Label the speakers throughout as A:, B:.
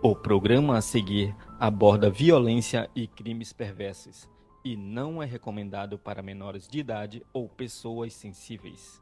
A: O programa a seguir aborda violência e crimes perversos e não é recomendado para menores de idade ou pessoas sensíveis.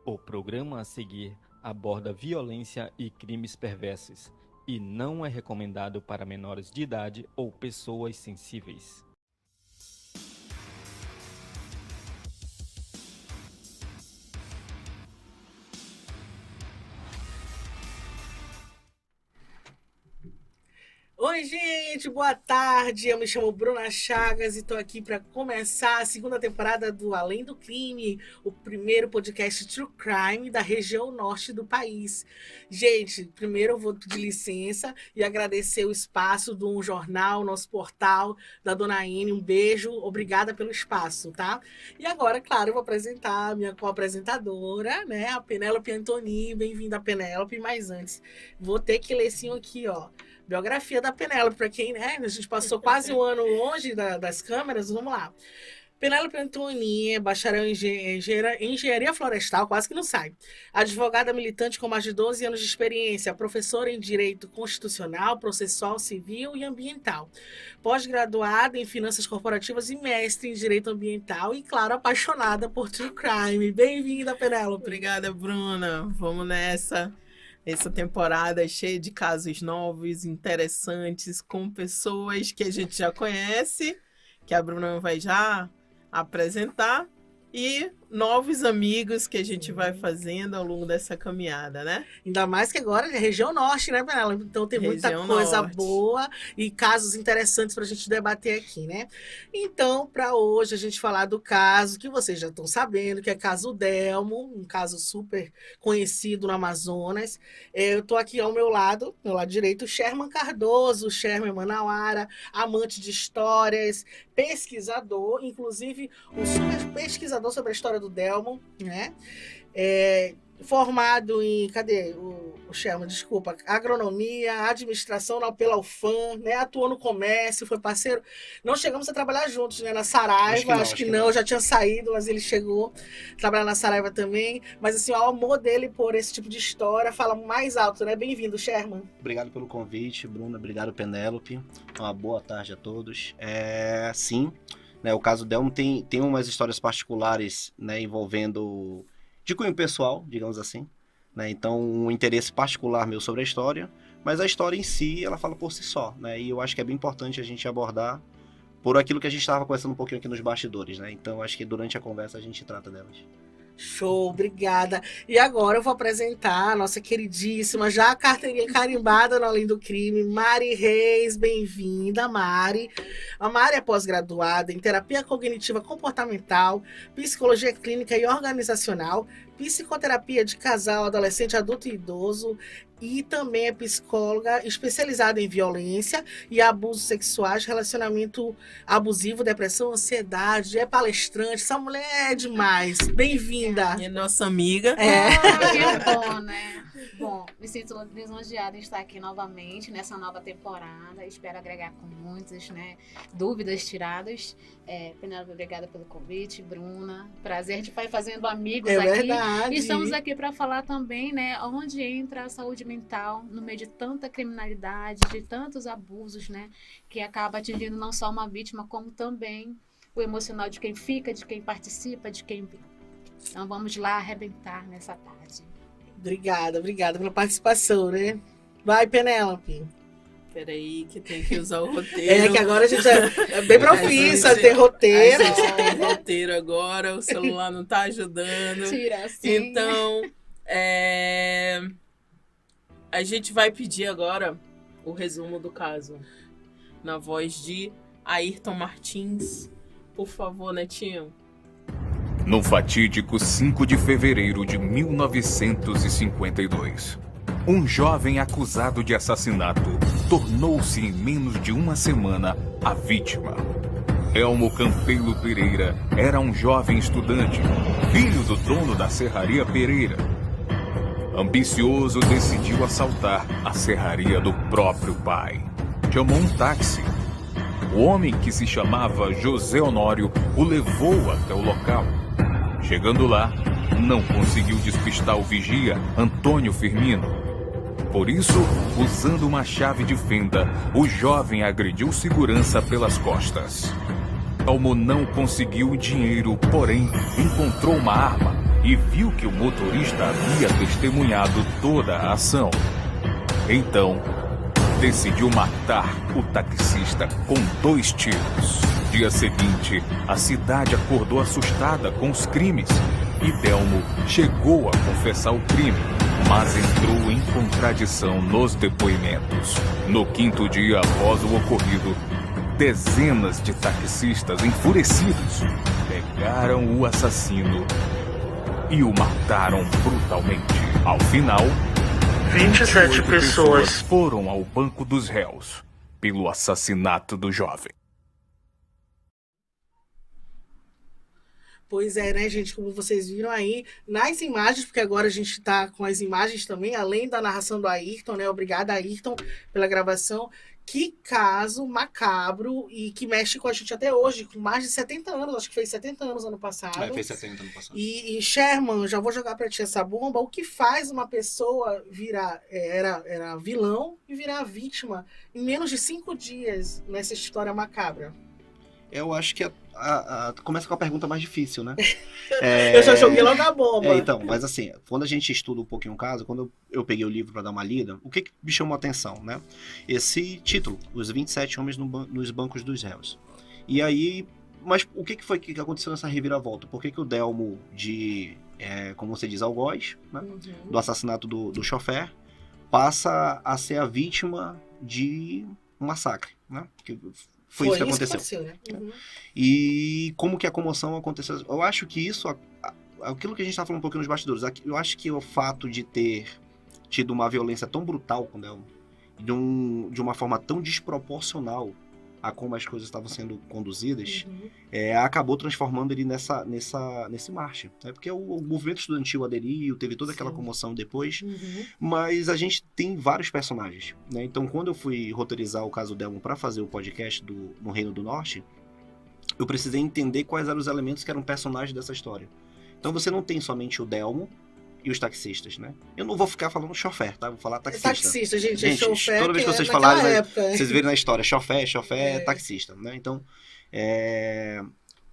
A: O programa a seguir aborda violência e crimes perversos e não é recomendado para menores de idade ou pessoas sensíveis.
B: Oi, gente, boa tarde. Eu me chamo Bruna Chagas e estou aqui para começar a segunda temporada do Além do Crime, o primeiro podcast True Crime da região norte do país. Gente, primeiro eu vou pedir licença e agradecer o espaço do jornal, nosso portal, da Dona Aine. Um beijo, obrigada pelo espaço, tá? E agora, claro, eu vou apresentar a minha co-apresentadora, né, a Penélope Antoni. Bem-vinda, Penélope. Mas antes, vou ter que ler sim aqui, ó. Biografia da Penélope, para quem, né? A gente passou quase um ano longe das câmeras, vamos lá. Penélope Antoni é bacharel em engenharia florestal, quase que não sai. Advogada militante com mais de 12 anos de experiência, professora em direito constitucional, processual, civil e ambiental. Pós-graduada em finanças corporativas e mestre em direito ambiental e, claro, apaixonada por true crime. Bem-vinda, Penélope.
C: Obrigada, Bruna. Vamos nessa. Essa temporada é cheia de casos novos, interessantes, com pessoas que a gente já conhece, que a Bruna vai já apresentar. e novos amigos que a gente vai fazendo ao longo dessa caminhada, né?
B: Ainda mais que agora é região norte, né, Penélope? Então tem muita
C: Região
B: coisa
C: norte.
B: boa e casos interessantes para a gente debater aqui, né? Então, para hoje a gente falar do caso que vocês já estão sabendo, que é caso Delmo, um caso super conhecido no Amazonas. Eu estou aqui ao meu lado direito, Sherman Cardoso, Sherman Manauara, amante de histórias, pesquisador, inclusive um super pesquisador sobre a história do Delmo, né? Formado em, cadê o Sherman, desculpa, agronomia, administração pela UFAM, né? Atuou no comércio, foi parceiro. Não chegamos a trabalhar juntos, né? Na Saraiva, acho que não, já tinha saído, mas ele chegou a trabalhar na Saraiva também. Mas assim, o amor dele por esse tipo de história fala mais alto, né? Bem-vindo, Sherman.
D: Obrigado pelo convite, Bruna. Obrigado, Penélope. Uma boa tarde a todos. Sim, né, o caso Delmo tem umas histórias particulares, né, envolvendo de cunho pessoal, digamos assim, né? Então um interesse particular meu sobre a história, mas a história em si, ela fala por si só, né? E eu acho que é bem importante a gente abordar por aquilo que a gente estava conversando um pouquinho aqui nos bastidores, né? Então acho que durante a conversa a gente trata delas.
B: Show, obrigada. E agora eu vou apresentar a nossa queridíssima, já a carteirinha carimbada no Além do Crime, Mari Reis. Bem-vinda, Mari. A Mari é pós-graduada em terapia cognitiva comportamental, psicologia clínica e organizacional, psicoterapia de casal, adolescente, adulto e idoso, e também é psicóloga especializada em violência e abusos sexuais, relacionamento abusivo, depressão, ansiedade, é palestrante. Essa mulher é demais. Bem-vinda.
C: E nossa amiga.
E: Que bom, né? Bom, me sinto lisonjeada em estar aqui novamente nessa nova temporada. Espero agregar com muitas, né, dúvidas tiradas. Penélope, obrigada pelo convite. Bruna, prazer, a gente vai fazendo amigos aqui.
B: Verdade.
E: E estamos aqui para falar também, né, onde entra a saúde mental no meio de tanta criminalidade, de tantos abusos, né, que acaba atingindo não só uma vítima, como também o emocional de quem fica, de quem participa, de quem... Então vamos lá arrebentar nessa tarde.
B: Obrigada pela participação, né? Vai, Penélope.
C: Peraí, que tem que usar o roteiro.
B: Que agora a gente é bem profissa, tem roteiro.
C: A gente tem roteiro agora, o celular não tá ajudando.
E: Tira assim.
C: Então, a gente vai pedir agora o resumo do caso. Na voz de Ayrton Martins. Por favor, Netinho.
F: No fatídico 5 de fevereiro de 1952, um jovem acusado de assassinato tornou-se em menos de uma semana a vítima. Elmo Campeiro Pereira era um jovem estudante, filho do dono da serraria Pereira. Ambicioso, decidiu assaltar a serraria do próprio pai. Chamou um táxi. O homem, que se chamava José Honório, o levou até o local. Chegando lá, não conseguiu despistar o vigia Antônio Firmino. Por isso, usando uma chave de fenda, o jovem agrediu o segurança pelas costas. Elmo não conseguiu o dinheiro, porém encontrou uma arma e viu que o motorista havia testemunhado toda a ação. Então, decidiu matar o taxista com 2 tiros. Dia seguinte, a cidade acordou assustada com os crimes e Delmo chegou a confessar o crime, mas entrou em contradição nos depoimentos. No 5º dia após o ocorrido, dezenas de taxistas enfurecidos pegaram o assassino e o mataram brutalmente. Ao final,
B: 27 pessoas
F: foram ao banco dos réus pelo assassinato do jovem.
B: Pois é, né, gente? Como vocês viram aí nas imagens, porque agora a gente tá com as imagens também, além da narração do Ayrton, né? Obrigada, Ayrton, pela gravação. Que caso macabro e que mexe com a gente até hoje, com mais de 70 anos, acho que fez 70 anos ano passado.
D: Fez 70 ano passado.
B: E Sherman, já vou jogar pra ti essa bomba. O que faz uma pessoa virar, era vilão e virar vítima em menos de 5 dias nessa história macabra?
D: Eu acho que começa com a pergunta mais difícil, né?
B: Eu já joguei logo a bomba.
D: Então, mas assim, quando a gente estuda um pouquinho o caso, quando eu peguei o livro para dar uma lida, o que me chamou a atenção, né? Esse título, Os 27 Homens nos Bancos dos Réus. E aí, Mas o que foi que aconteceu nessa reviravolta? Por que o Delmo como você diz, algoz, né? Do assassinato do chofer, passa a ser a vítima de um massacre, né? Foi isso que aconteceu.
B: Né?
D: E como que a comoção aconteceu? Eu acho que isso, aquilo que a gente estava falando um pouquinho nos bastidores, eu acho que o fato de ter tido uma violência tão brutal com o Delmo, de uma forma tão desproporcional a como as coisas estavam sendo conduzidas, acabou transformando ele nesse marche. Né? Porque o movimento estudantil aderiu, teve toda aquela comoção depois, mas a gente tem vários personagens. Né? Então, quando eu fui roteirizar o caso Delmo para fazer o podcast no Reino do Norte, eu precisei entender quais eram os elementos que eram personagens dessa história. Então, você não tem somente o Delmo e os taxistas, né? Eu não vou ficar falando chofer, tá? Vou falar taxista.
B: Taxista, gente, é chofer.
D: Toda vez que vocês falarem, vocês verem na história, chofer é taxista, né? Então,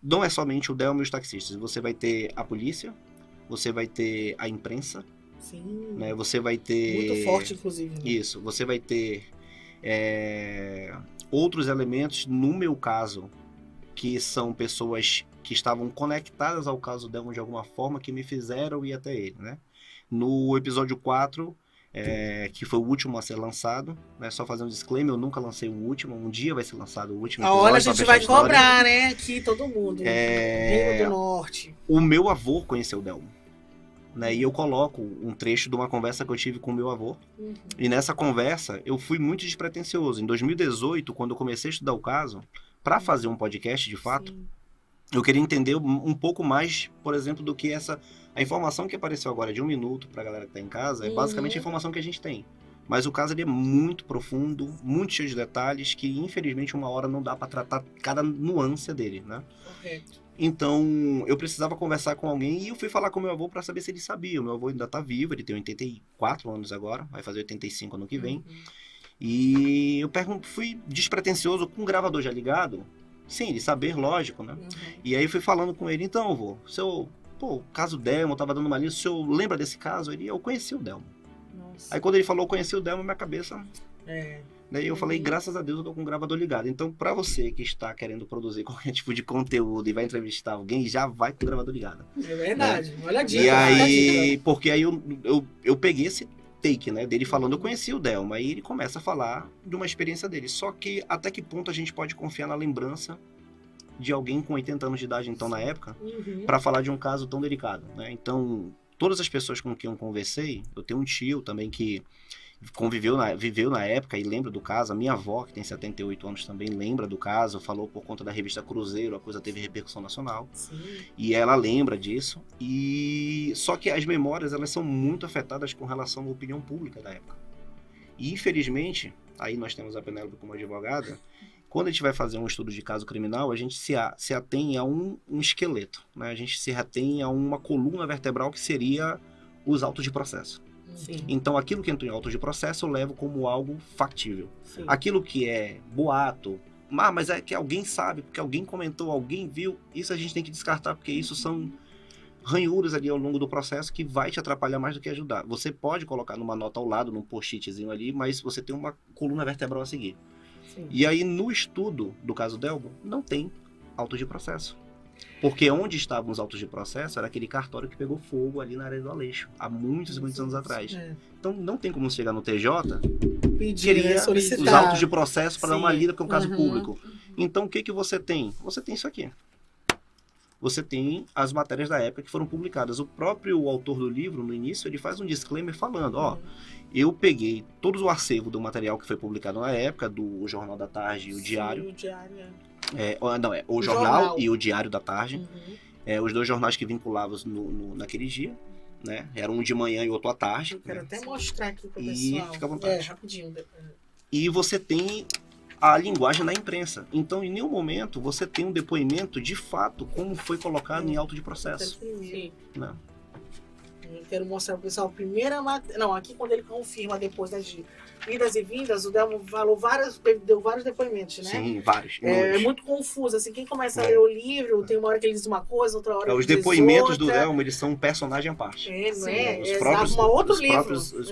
D: não é somente o Delmo e os taxistas. Você vai ter a polícia, você vai ter a imprensa, né? Você vai ter...
B: Muito forte, inclusive. Né?
D: Isso. Você vai ter outros elementos, no meu caso, que são pessoas que estavam conectadas ao caso Delmo de alguma forma, que me fizeram ir até ele, né? No episódio 4, que foi o último a ser lançado, né? Só fazer um disclaimer, eu nunca lancei o último, um dia vai ser lançado o último episódio.
B: Olha, a gente vai cobrar, né? Aqui, todo mundo. Reino do Norte.
D: O meu avô conheceu o Delmo, né? E eu coloco um trecho de uma conversa que eu tive com o meu avô. E nessa conversa, eu fui muito despretensioso. Em 2018, quando eu comecei a estudar o caso, para fazer um podcast, de fato, eu queria entender um pouco mais, por exemplo, do que a informação que apareceu agora de 1 minuto para a galera que está em casa, é basicamente a informação que a gente tem. Mas o caso ele é muito profundo, muito cheio de detalhes, que infelizmente uma hora não dá para tratar cada nuance dele, né?
B: Correto.
D: Então, eu precisava conversar com alguém e eu fui falar com meu avô para saber se ele sabia. O meu avô ainda está vivo, ele tem 84 anos agora, vai fazer 85 ano que vem. E eu fui despretensioso com o gravador já ligado, de saber, lógico, né? E aí fui falando com ele, então, vô, o caso Delmo, eu tava dando uma lista, o senhor lembra desse caso? Eu conheci o Delmo.
B: Nossa.
D: Aí quando ele falou, eu conheci o Delmo, minha cabeça... Daí eu falei, graças a Deus eu tô com o gravador ligado. Então, pra você que está querendo produzir qualquer tipo de conteúdo e vai entrevistar alguém, já vai com o gravador ligado.
B: É verdade, né? Olha a dica.
D: E aí, porque aí eu peguei esse take, né, dele falando, eu conheci o Delmo, aí ele começa a falar de uma experiência dele. Só que até que ponto a gente pode confiar na lembrança de alguém com 80 anos de idade, então, na época, para falar de um caso tão delicado, né? Então, todas as pessoas com quem eu conversei, eu tenho um tio também que viveu na época e lembra do caso, a minha avó, que tem 78 anos também, lembra do caso, falou por conta da revista Cruzeiro, a coisa teve repercussão nacional, e ela lembra disso, e só que as memórias, elas são muito afetadas com relação à opinião pública da época. E, infelizmente, aí nós temos a Penélope como advogada, quando a gente vai fazer um estudo de caso criminal, a gente se atém a um esqueleto, né? A gente se atém a uma coluna vertebral que seria os autos de processo. Então, aquilo que entrou em autos de processo eu levo como algo factível. Aquilo que é boato, mas é que alguém sabe, porque alguém comentou, alguém viu, isso a gente tem que descartar, porque isso são ranhuras ali ao longo do processo que vai te atrapalhar mais do que ajudar. Você pode colocar numa nota ao lado, num post-itzinho ali, mas você tem uma coluna vertebral a seguir. E aí, no estudo do caso Delmo, não tem autos de processo. Porque onde estavam os autos de processo era aquele cartório que pegou fogo ali na área do Aleixo, há muitos anos atrás. Então, não tem como chegar no TJ queria os autos de processo para dar uma lida, porque é um caso público. Então, o que você tem? Você tem isso aqui. Você tem as matérias da época que foram publicadas. O próprio autor do livro, no início, ele faz um disclaimer falando, eu peguei todo o acervo do material que foi publicado na época, do Jornal da Tarde e o Diário. O Jornal e o Diário da Tarde. Os dois jornais que vinculavam naquele dia, né? Era um de manhã e outro à tarde.
B: Eu quero até mostrar aqui pro
D: pessoal. Fica à vontade.
B: Rapidinho.
D: E você tem a linguagem da imprensa. Então, em nenhum momento, você tem um depoimento de fato como foi colocado em auto de processo. Né?
B: Eu quero mostrar pro pessoal a primeira matéria. Não, aqui quando ele confirma depois das idas e vindas, o Delmo deu vários depoimentos, né?
D: Sim, vários.
B: É muito confuso, assim, quem começa a ler o livro, tem uma hora que ele diz uma coisa, outra hora
D: Os
B: ele diz
D: depoimentos
B: outra.
D: do Delmo, eles são um personagem à parte.
B: Não é?
D: Os
B: É
D: próprios,
B: outro
D: os
B: livro.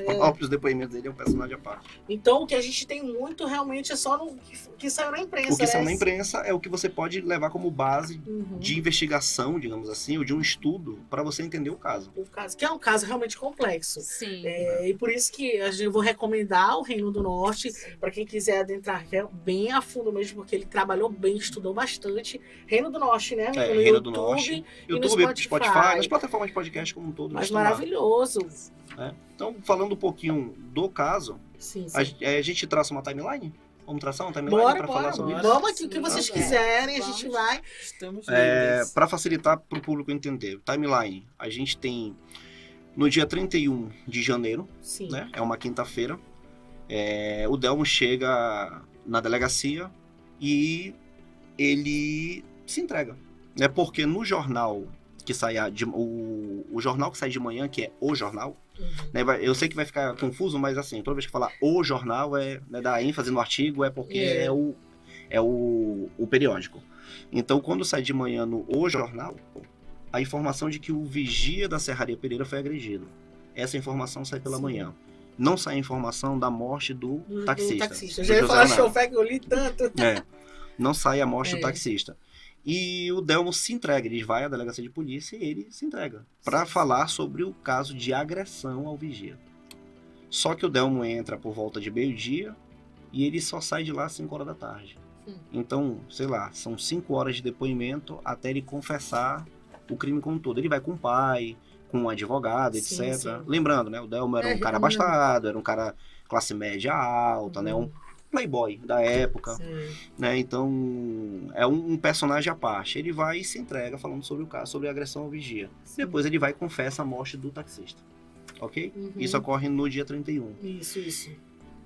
D: próprios depoimentos dele é um personagem à parte.
B: Então, o que a gente tem muito realmente é só no que saiu na imprensa.
D: O que saiu
B: né?
D: na imprensa é o que você pode levar como base
B: Uhum.
D: de investigação, digamos assim, ou de um estudo, para você entender o caso.
B: O caso, que é um caso realmente complexo.
E: Sim.
B: E por isso que eu vou recomendar o Reino do Norte, para quem quiser adentrar bem a fundo mesmo, porque ele trabalhou bem, estudou bastante. Reino do Norte, né? No
D: Reino
B: YouTube,
D: do Norte.
B: e no
D: YouTube, Spotify,
B: Spotify,
D: nas plataformas de podcast como um todo.
B: Mas
D: eles estão lá,
B: maravilhoso.
D: né? Então, falando um pouquinho do caso,
B: Sim, sim.
D: a gente traça uma timeline? Vamos traçar uma timeline para falar sobre isso?
B: Vamos aqui, o que vocês quiserem, a gente vai.
C: Estamos livres.
D: Para facilitar para o público entender, timeline, a gente tem no dia 31 de janeiro,
B: Sim.
D: né? É uma quinta-feira. O Delmo chega na delegacia e ele se entrega. Né? Porque no jornal que sai o jornal que sai de manhã, que é O Jornal,
B: Uhum.
D: né? Eu sei que vai ficar confuso, mas assim, toda vez que falar O Jornal, né, dá ênfase no artigo, é porque é o periódico. Então, quando sai de manhã no O Jornal, a informação de que o vigia da Serraria Pereira foi agredido. Essa informação sai pela
B: Sim.
D: manhã. Não sai a informação da morte do taxista.
B: Eu já ia
D: do
B: falar
D: José Renato.
B: chofer, que eu li tanto.
D: Não sai a morte
B: É.
D: do taxista. E o Delmo se entrega, ele vai à delegacia de polícia e ele se entrega para falar sobre o caso de agressão ao vigia. Só que o Delmo entra por volta de meio-dia e ele só sai de lá às 5 horas da tarde. Então, sei lá, são 5 horas de depoimento até ele confessar o crime como um todo. Ele vai com o pai, com um advogado,
B: Sim,
D: etc.
B: sim.
D: Lembrando, né? O Delmo era um cara abastado, era um cara classe média alta, né? Um playboy da época.
B: Sim.
D: Né? Então, é um personagem à parte. Ele vai e se entrega falando sobre o caso, sobre a agressão ao vigia. Depois ele vai e confessa a morte do taxista. Ok?
B: Uhum.
D: Isso ocorre no dia 31.
B: Isso.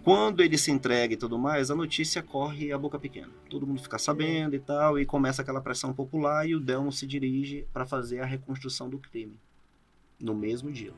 D: Quando ele se entrega e tudo mais, a notícia corre a boca pequena. Todo mundo fica sabendo e tal, e começa aquela pressão popular e o Delmo se dirige para fazer a reconstrução do crime. No mesmo dia.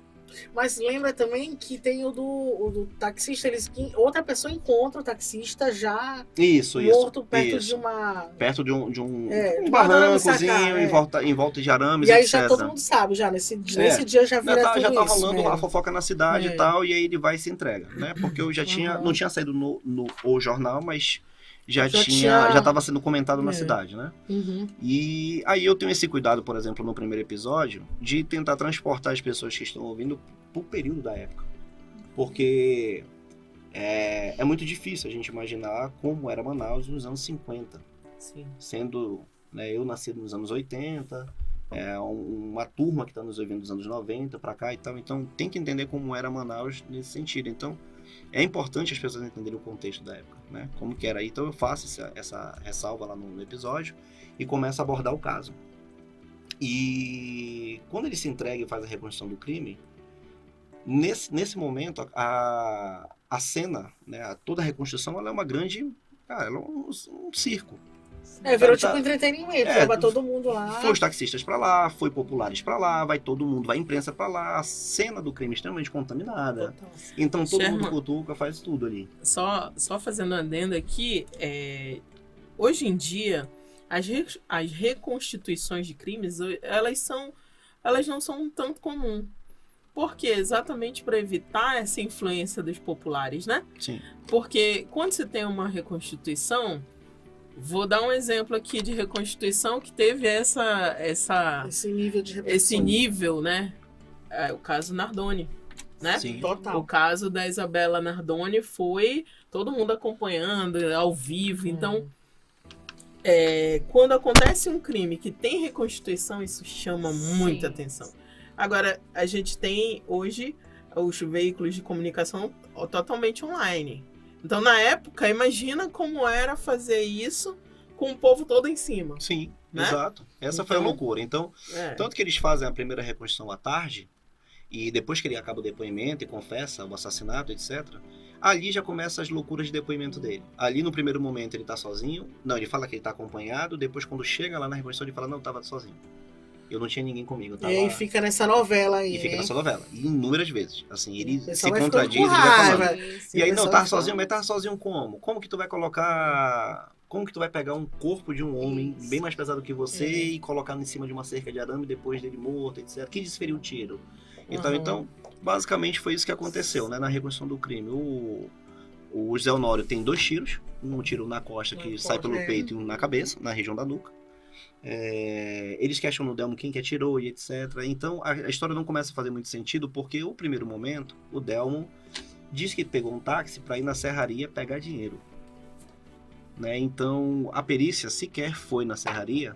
B: Mas lembra também que tem o do taxista, outra pessoa encontra o taxista já
D: Isso.
B: morto perto
D: isso.
B: de uma...
D: Perto de um
B: de uma
D: barrancozinho
B: arame
D: em volta de arames,
B: E aí
D: etc.
B: já todo mundo sabe, já nesse dia já vira tudo
D: já tá
B: isso,
D: rolando
B: né?
D: a fofoca na cidade e tal, e aí ele vai e se entrega, né? Porque eu já tinha, não tinha saído no O Jornal, mas já estava sendo comentado na cidade, né?
B: Uhum.
D: E aí eu tenho esse cuidado, por exemplo, no primeiro episódio, de tentar transportar as pessoas que estão ouvindo pro período da época. Porque é muito difícil a gente imaginar como era Manaus nos anos 50.
C: Sim.
D: Sendo, né, eu nascido nos anos 80, uma turma que está nos ouvindo dos anos 90 para cá e tal. Então tem que entender como era Manaus nesse sentido. Então é importante as pessoas entenderem o contexto da época, né? Como que era. Então eu faço essa ressalva lá no episódio e começo a abordar o caso. E quando ele se entrega e faz a reconstrução do crime, nesse momento a cena, né, toda a reconstrução, ela é uma grande... Cara, ela é um circo.
B: Virou tipo entretenimento, leva todo mundo lá.
D: Foi os taxistas pra lá, foi populares pra lá, vai todo mundo, vai a imprensa pra lá, a cena do crime é extremamente contaminada.
B: Total.
D: Então todo
C: Sherman,
D: mundo cutuca, faz tudo ali.
C: Só fazendo um adendo aqui, hoje em dia, as reconstituições de crimes, elas não são tanto comum. Por quê? Exatamente para evitar essa influência dos populares, né?
D: Sim.
C: Porque quando você tem uma reconstituição, vou dar um exemplo aqui de reconstituição que teve
B: Esse nível de repressão.
C: esse nível, né? O caso Nardoni, né?
D: Sim.
B: Total.
C: O caso da Isabela Nardoni foi todo mundo acompanhando ao vivo. Então, quando acontece um crime que tem reconstituição, isso chama muita atenção. Agora, a gente tem hoje os veículos de comunicação totalmente online. Então, na época, imagina como era fazer isso com o povo todo em cima.
D: Sim,
C: né?
D: Exato. Essa foi a loucura. Então,
C: É.
D: tanto que eles fazem a primeira reconstrução à tarde, e depois que ele acaba o depoimento e confessa o assassinato, etc., ali já começam as loucuras de depoimento dele. Ali, no primeiro momento, ele tá sozinho. Não, ele fala que ele tá acompanhado. Depois, quando chega lá na reconstrução, ele fala, não, tava sozinho. Eu não tinha ninguém comigo. Eu
B: E
D: tava...
B: aí fica nessa novela aí.
D: E fica
B: hein?
D: nessa novela. E inúmeras vezes. Assim, ele
B: O pessoal
D: se
B: vai ficando
D: contradiz,
B: com
D: ele vai falando.
B: raiva.
E: Isso.
D: E aí,
B: o
D: não,
B: pessoal
D: tava
B: fala.
D: sozinho, mas tava sozinho como? Como que tu vai colocar... Como que tu vai pegar um corpo de um homem
E: Isso.
D: bem mais pesado que você
B: É.
D: e colocar em cima de uma cerca de arame depois dele morto, etc. Quem desferiu o tiro?
B: Uhum.
D: Então, basicamente foi isso que aconteceu, né? Na reconstrução do crime. O José Honório tem 2 tiros. Um tiro na costa que
B: Na
D: sai
B: costa,
D: pelo
B: é.
D: peito e um na cabeça, na região da nuca. Eles questionam o Delmo quem que atirou e etc. Então a história não começa a fazer muito sentido porque o primeiro momento, o Delmo diz que pegou um táxi para ir na serraria pegar dinheiro. Né? Então a perícia sequer foi na serraria.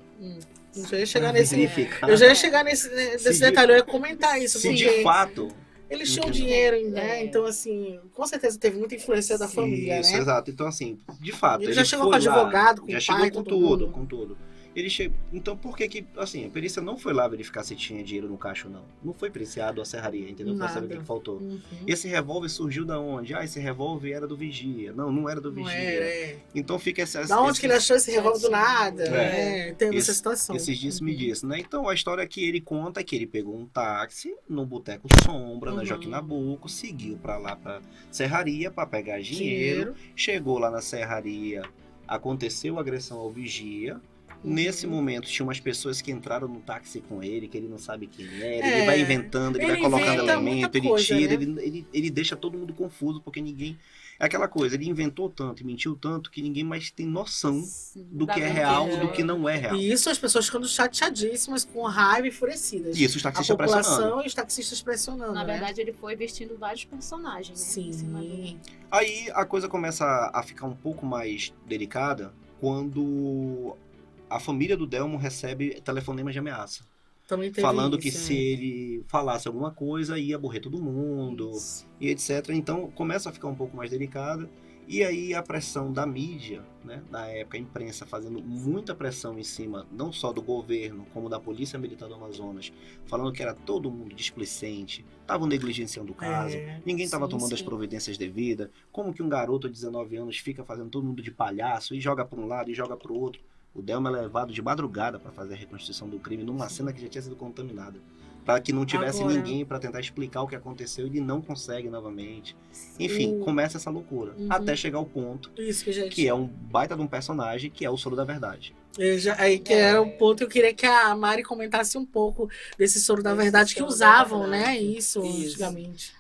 B: Eu já ia chegar nesse.
D: verificar
B: Eu já ia chegar nesse
D: Se
B: detalhe, eu ia comentar isso,
D: se
B: porque
D: de fato.
B: eles tinham
D: Entendeu?
B: dinheiro, né?
E: É.
B: Então, assim, com certeza teve muita influência da família,
D: Isso,
B: né?
D: exato. Então, assim, de fato.
B: Ele já chegou
D: foi
B: com
D: lá,
B: advogado, com
D: já
B: o
D: chegou
B: pai,
D: com
B: todo
D: tudo,
B: mundo.
D: com tudo. Então, por que assim, a perícia não foi lá verificar se tinha dinheiro no caixa ou não? Não foi periciado a serraria, entendeu? Pra saber o que
B: Nada.
D: faltou.
B: Uhum.
D: Esse revólver surgiu da onde? Esse revólver era do vigia. Não era do
B: Não
D: vigia.
B: era, é.
D: Então fica
B: Da onde que ele achou esse revólver do nada?
D: É.
B: Tem essa situação.
D: Esses dias me disse, né? Então a história que ele conta é que ele pegou um táxi no Boteco Sombra, na
B: Uhum.
D: Joaquim Nabuco, seguiu pra lá pra serraria pra pegar dinheiro. Chegou lá na serraria, aconteceu a agressão ao vigia. Nesse momento, tinha umas pessoas que entraram no táxi com ele, que ele não sabe quem era. Ele vai inventando, ele vai colocando
B: inventa
D: elemento,
B: muita
D: ele
B: coisa,
D: tira,
B: né?
D: ele deixa todo mundo confuso, porque ninguém... É aquela coisa, ele inventou tanto e mentiu tanto que ninguém mais tem noção do que é real, do que não é real.
B: E isso as pessoas ficando chateadíssimas, com raiva e enfurecidas.
D: E isso os
B: A
D: taxistas pressionando.
B: população e os taxistas pressionando,
E: Na
B: né?
E: verdade, ele foi vestindo vários personagens, né? em cima do-
B: Sim.
D: Aí a coisa começa a ficar um pouco mais delicada quando a família do Delmo recebe telefonemas de ameaça.
B: Também teve
D: Falando
B: isso,
D: que se ele falasse alguma coisa, ia morrer todo mundo,
B: Isso.
D: e etc. Então começa a ficar um pouco mais delicada. E aí a pressão da mídia, né, na época a imprensa fazendo muita pressão em cima, não só do governo, como da Polícia Militar do Amazonas, falando que era todo mundo displicente, estavam negligenciando o caso, ninguém estava
B: sim,
D: tomando as
B: sim.
D: providências devidas, como que um garoto de 19 anos fica fazendo todo mundo de palhaço, e joga para um lado e joga para o outro. O Delmo é levado de madrugada para fazer a reconstrução do crime numa cena que já tinha sido contaminada. Para que não tivesse
B: Agora-
D: ninguém para tentar explicar o que aconteceu, ele não consegue novamente. Enfim,
B: O-
D: começa essa loucura.
B: Uhum.
D: Até chegar ao ponto
B: Isso que, gente.
D: que é um baita de um personagem, que é o Soro da Verdade.
B: Aí que era o ponto que eu queria que a Mari comentasse um pouco desse soro da
C: Esse
B: verdade que
C: soro da
B: usavam, né?
C: verdade.
B: Isso,
C: Isso.
B: antigamente.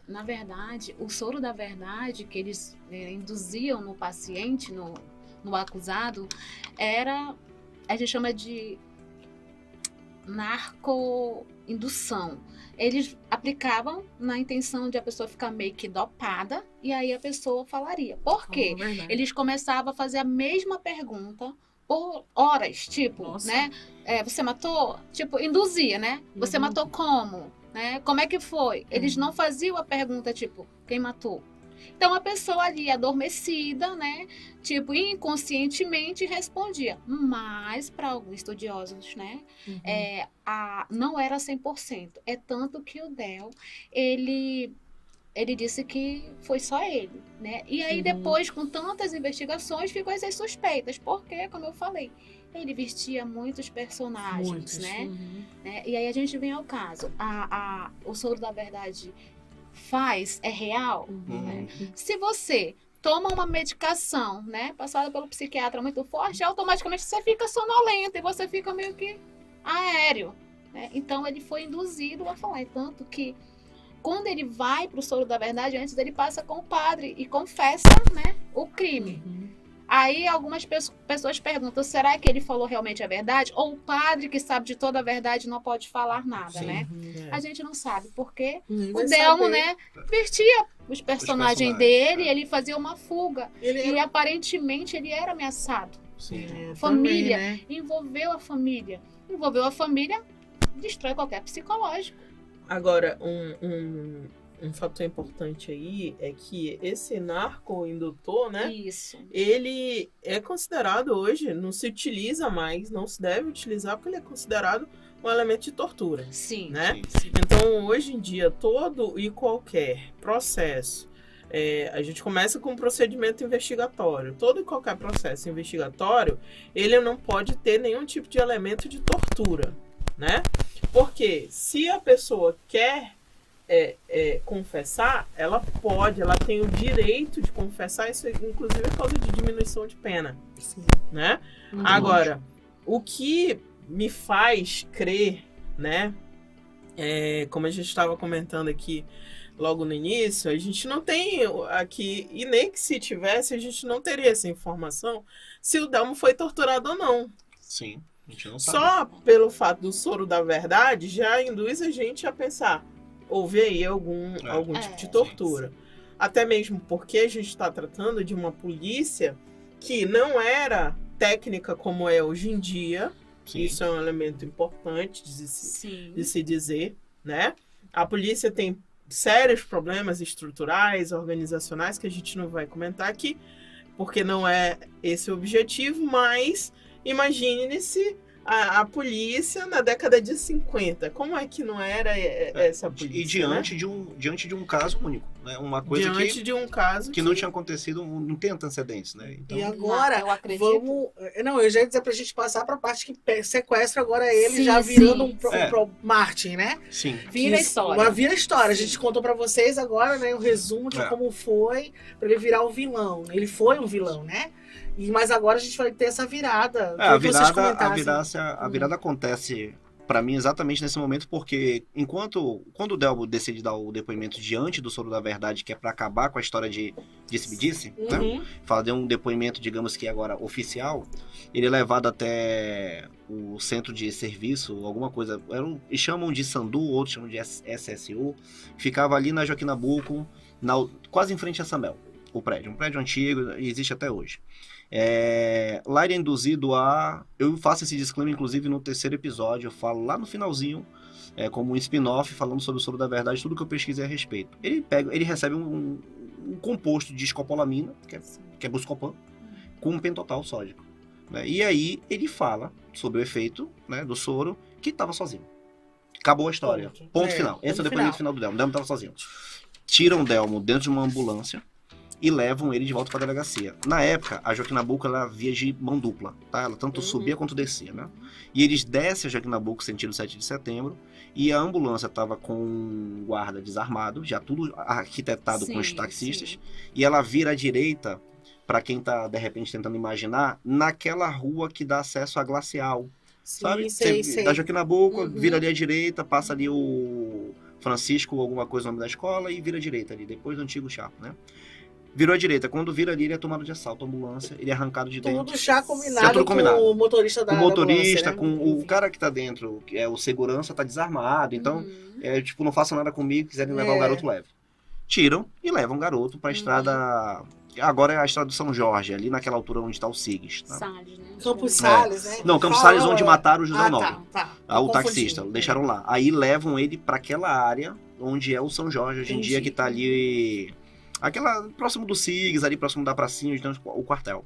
E: Na verdade, o soro da verdade que eles induziam no paciente, no acusado, era, a gente chama de narcoindução. Eles aplicavam na intenção de a pessoa ficar meio que dopada e aí a pessoa falaria. Por quê?
B: Verdade.
E: Eles começavam a fazer a mesma pergunta por horas, tipo,
B: Nossa.
E: né? Você matou? Tipo, induzia, né? Você
B: Uhum.
E: matou como? Né? Como é que foi? Eles
B: Uhum.
E: não faziam a pergunta, tipo, quem matou? Então a pessoa ali adormecida, né? Tipo, inconscientemente respondia. Mas, para alguns estudiosos, né?
B: Uhum.
E: Não era 100%. É tanto que o Del, ele disse que foi só ele, né? E aí
B: Uhum.
E: depois, com tantas investigações, ficou essas suspeitas. Porque, como eu falei, ele vestia muitos personagens,
B: Muitos.
E: né?
B: Uhum.
E: E aí a gente vem ao caso. O soro da verdade é real?
B: Uhum.
E: Se você toma uma medicação, né, passada pelo psiquiatra muito forte, automaticamente você fica sonolento e você fica meio que aéreo, né? Então ele foi induzido a falar, tanto que quando ele vai para o soro da verdade, antes ele passa com o padre e confessa, né, o crime.
B: Uhum.
E: Aí algumas pessoas perguntam, será que ele falou realmente a verdade? Ou o padre que sabe de toda a verdade não pode falar nada,
B: Sim.
E: né?
C: É.
E: A gente não sabe, porque
B: Ninguém
E: o
B: vai
E: Delmo,
B: saber.
E: né, vestia os personagens
D: personagens,
E: dele,
D: é.
E: ele fazia uma fuga.
B: Ele
E: E aparentemente ele era ameaçado.
D: Sim.
E: Família.
B: Também, né?
E: Envolveu a família. Envolveu a família, destrói qualquer psicológico.
C: Agora, um fator importante aí é que esse narco-indutor, né?
E: Isso.
C: Ele é considerado hoje, não se utiliza mais, não se deve utilizar, porque ele é considerado um elemento de tortura,
E: Sim.
C: né?
D: Sim.
C: Então, hoje em dia, todo e qualquer processo, a gente começa com um procedimento investigatório. Todo e qualquer processo investigatório, ele não pode ter nenhum tipo de elemento de tortura. né? Porque se a pessoa quer confessar, ela pode, ela tem o direito de confessar, isso inclusive é causa de diminuição de pena, né? Agora, o que me faz crer, né? Como a gente estava comentando aqui logo no início, a gente não tem aqui, e nem que se tivesse, a gente não teria essa informação se o Delmo foi torturado ou não.
D: Sim, a gente não sabe.
C: Só pelo fato do soro da verdade já induz a gente a pensar, houve aí algum tipo de tortura. Até mesmo porque a gente está tratando de uma polícia que não era técnica como é hoje em dia.
D: Sim.
C: Isso é um elemento importante de se dizer, né? A polícia tem sérios problemas estruturais, organizacionais, que a gente não vai comentar aqui, porque não é esse o objetivo, mas imagine-se a polícia na década de 50. Como é que não era essa polícia?
D: E diante de um caso único, né? Uma coisa
C: diante de um caso
D: que não tinha acontecido, não tem antecedentes, né? Então,
B: E agora,
E: eu acredito.
B: vamos... Não, eu já ia dizer pra gente passar pra parte que sequestra agora ele,
E: Sim,
B: já virando
E: sim.
B: um Martin, né?
D: sim.
E: Vira a história.
B: Vira a história. A gente contou pra vocês agora, né, o resumo de como foi pra ele virar o vilão. Ele foi um vilão, né? Mas agora a gente vai ter essa virada.
D: A
B: que vocês
D: virada
B: comentassem.
D: a virada acontece pra mim exatamente nesse momento, porque quando o Delmo decide dar o depoimento diante do soro da verdade, que é pra acabar com a história de disse-me-disse, né? Fazer um depoimento, digamos que agora oficial, ele é levado até o centro de serviço, alguma coisa, eles chamam de Sandu, outros chamam de SSU, ficava ali na Joaquim Nabuco, quase em frente a Sambel, um prédio antigo, existe até hoje. Lá ele é induzido eu faço esse disclaimer inclusive no 3º episódio, eu falo lá no finalzinho, como um spin-off falando sobre o soro da verdade, tudo que eu pesquisei a respeito. Ele recebe um composto de escopolamina, que é Buscopan, com um pentotal sódico, né? E aí ele fala sobre o efeito, né, do soro, que estava sozinho. Acabou a história. Ponto final. Esse é o depoimento final do Delmo. O Delmo estava sozinho. Tiram o Delmo dentro de uma ambulância e levam ele de volta para a delegacia. Na época, a Joaquim Nabuco, ela via de mão dupla, tá? Ela tanto subia quanto descia, né? E eles descem a Joaquim Nabuco sentido 7 de setembro, e a ambulância estava com um guarda desarmado, já tudo arquitetado com os taxistas, e ela vira à direita, para quem tá, de repente, tentando imaginar, naquela rua que dá acesso à Glacial, sabe?
B: Sei.
D: Da Joaquim Nabuco, vira ali à direita, passa ali o Francisco, alguma coisa, o nome da escola, e vira à direita ali, depois do antigo Chapo, né? Virou à direita. Quando vira ali, ele é tomado de assalto, a ambulância, ele é arrancado de dentro.
B: Tudo já combinado, com o motorista da ambulância. O motorista, né?
D: Com o cara que tá dentro, que é o segurança, tá desarmado. Então, tipo, não façam nada comigo, quiserem levar o garoto, leve. Tiram e levam o garoto pra estrada... Agora é a estrada do São Jorge, ali naquela altura onde tá o Sigis. Tá?
E: Salles, né?
B: Campos Salles, né?
D: Não, Campos Salles, onde mataram o José Nobre.
B: Tá.
D: O taxista, deixaram lá. Aí levam ele pra aquela área onde é o São Jorge, hoje em dia, que tá ali... próximo do SIGS, ali próximo da pracinha, onde tem o quartel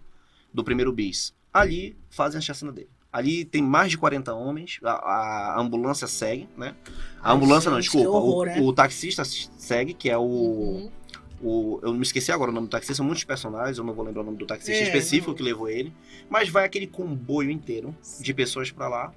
D: do 1º bis. Ali fazem a chacina dele. Ali tem mais de 40 homens, a ambulância segue, né? A ambulância não, desculpa, o taxista segue, que é eu me esqueci agora o nome do taxista, são muitos personagens, eu não vou lembrar o nome do taxista específico que levou ele, mas vai aquele comboio inteiro de pessoas pra lá,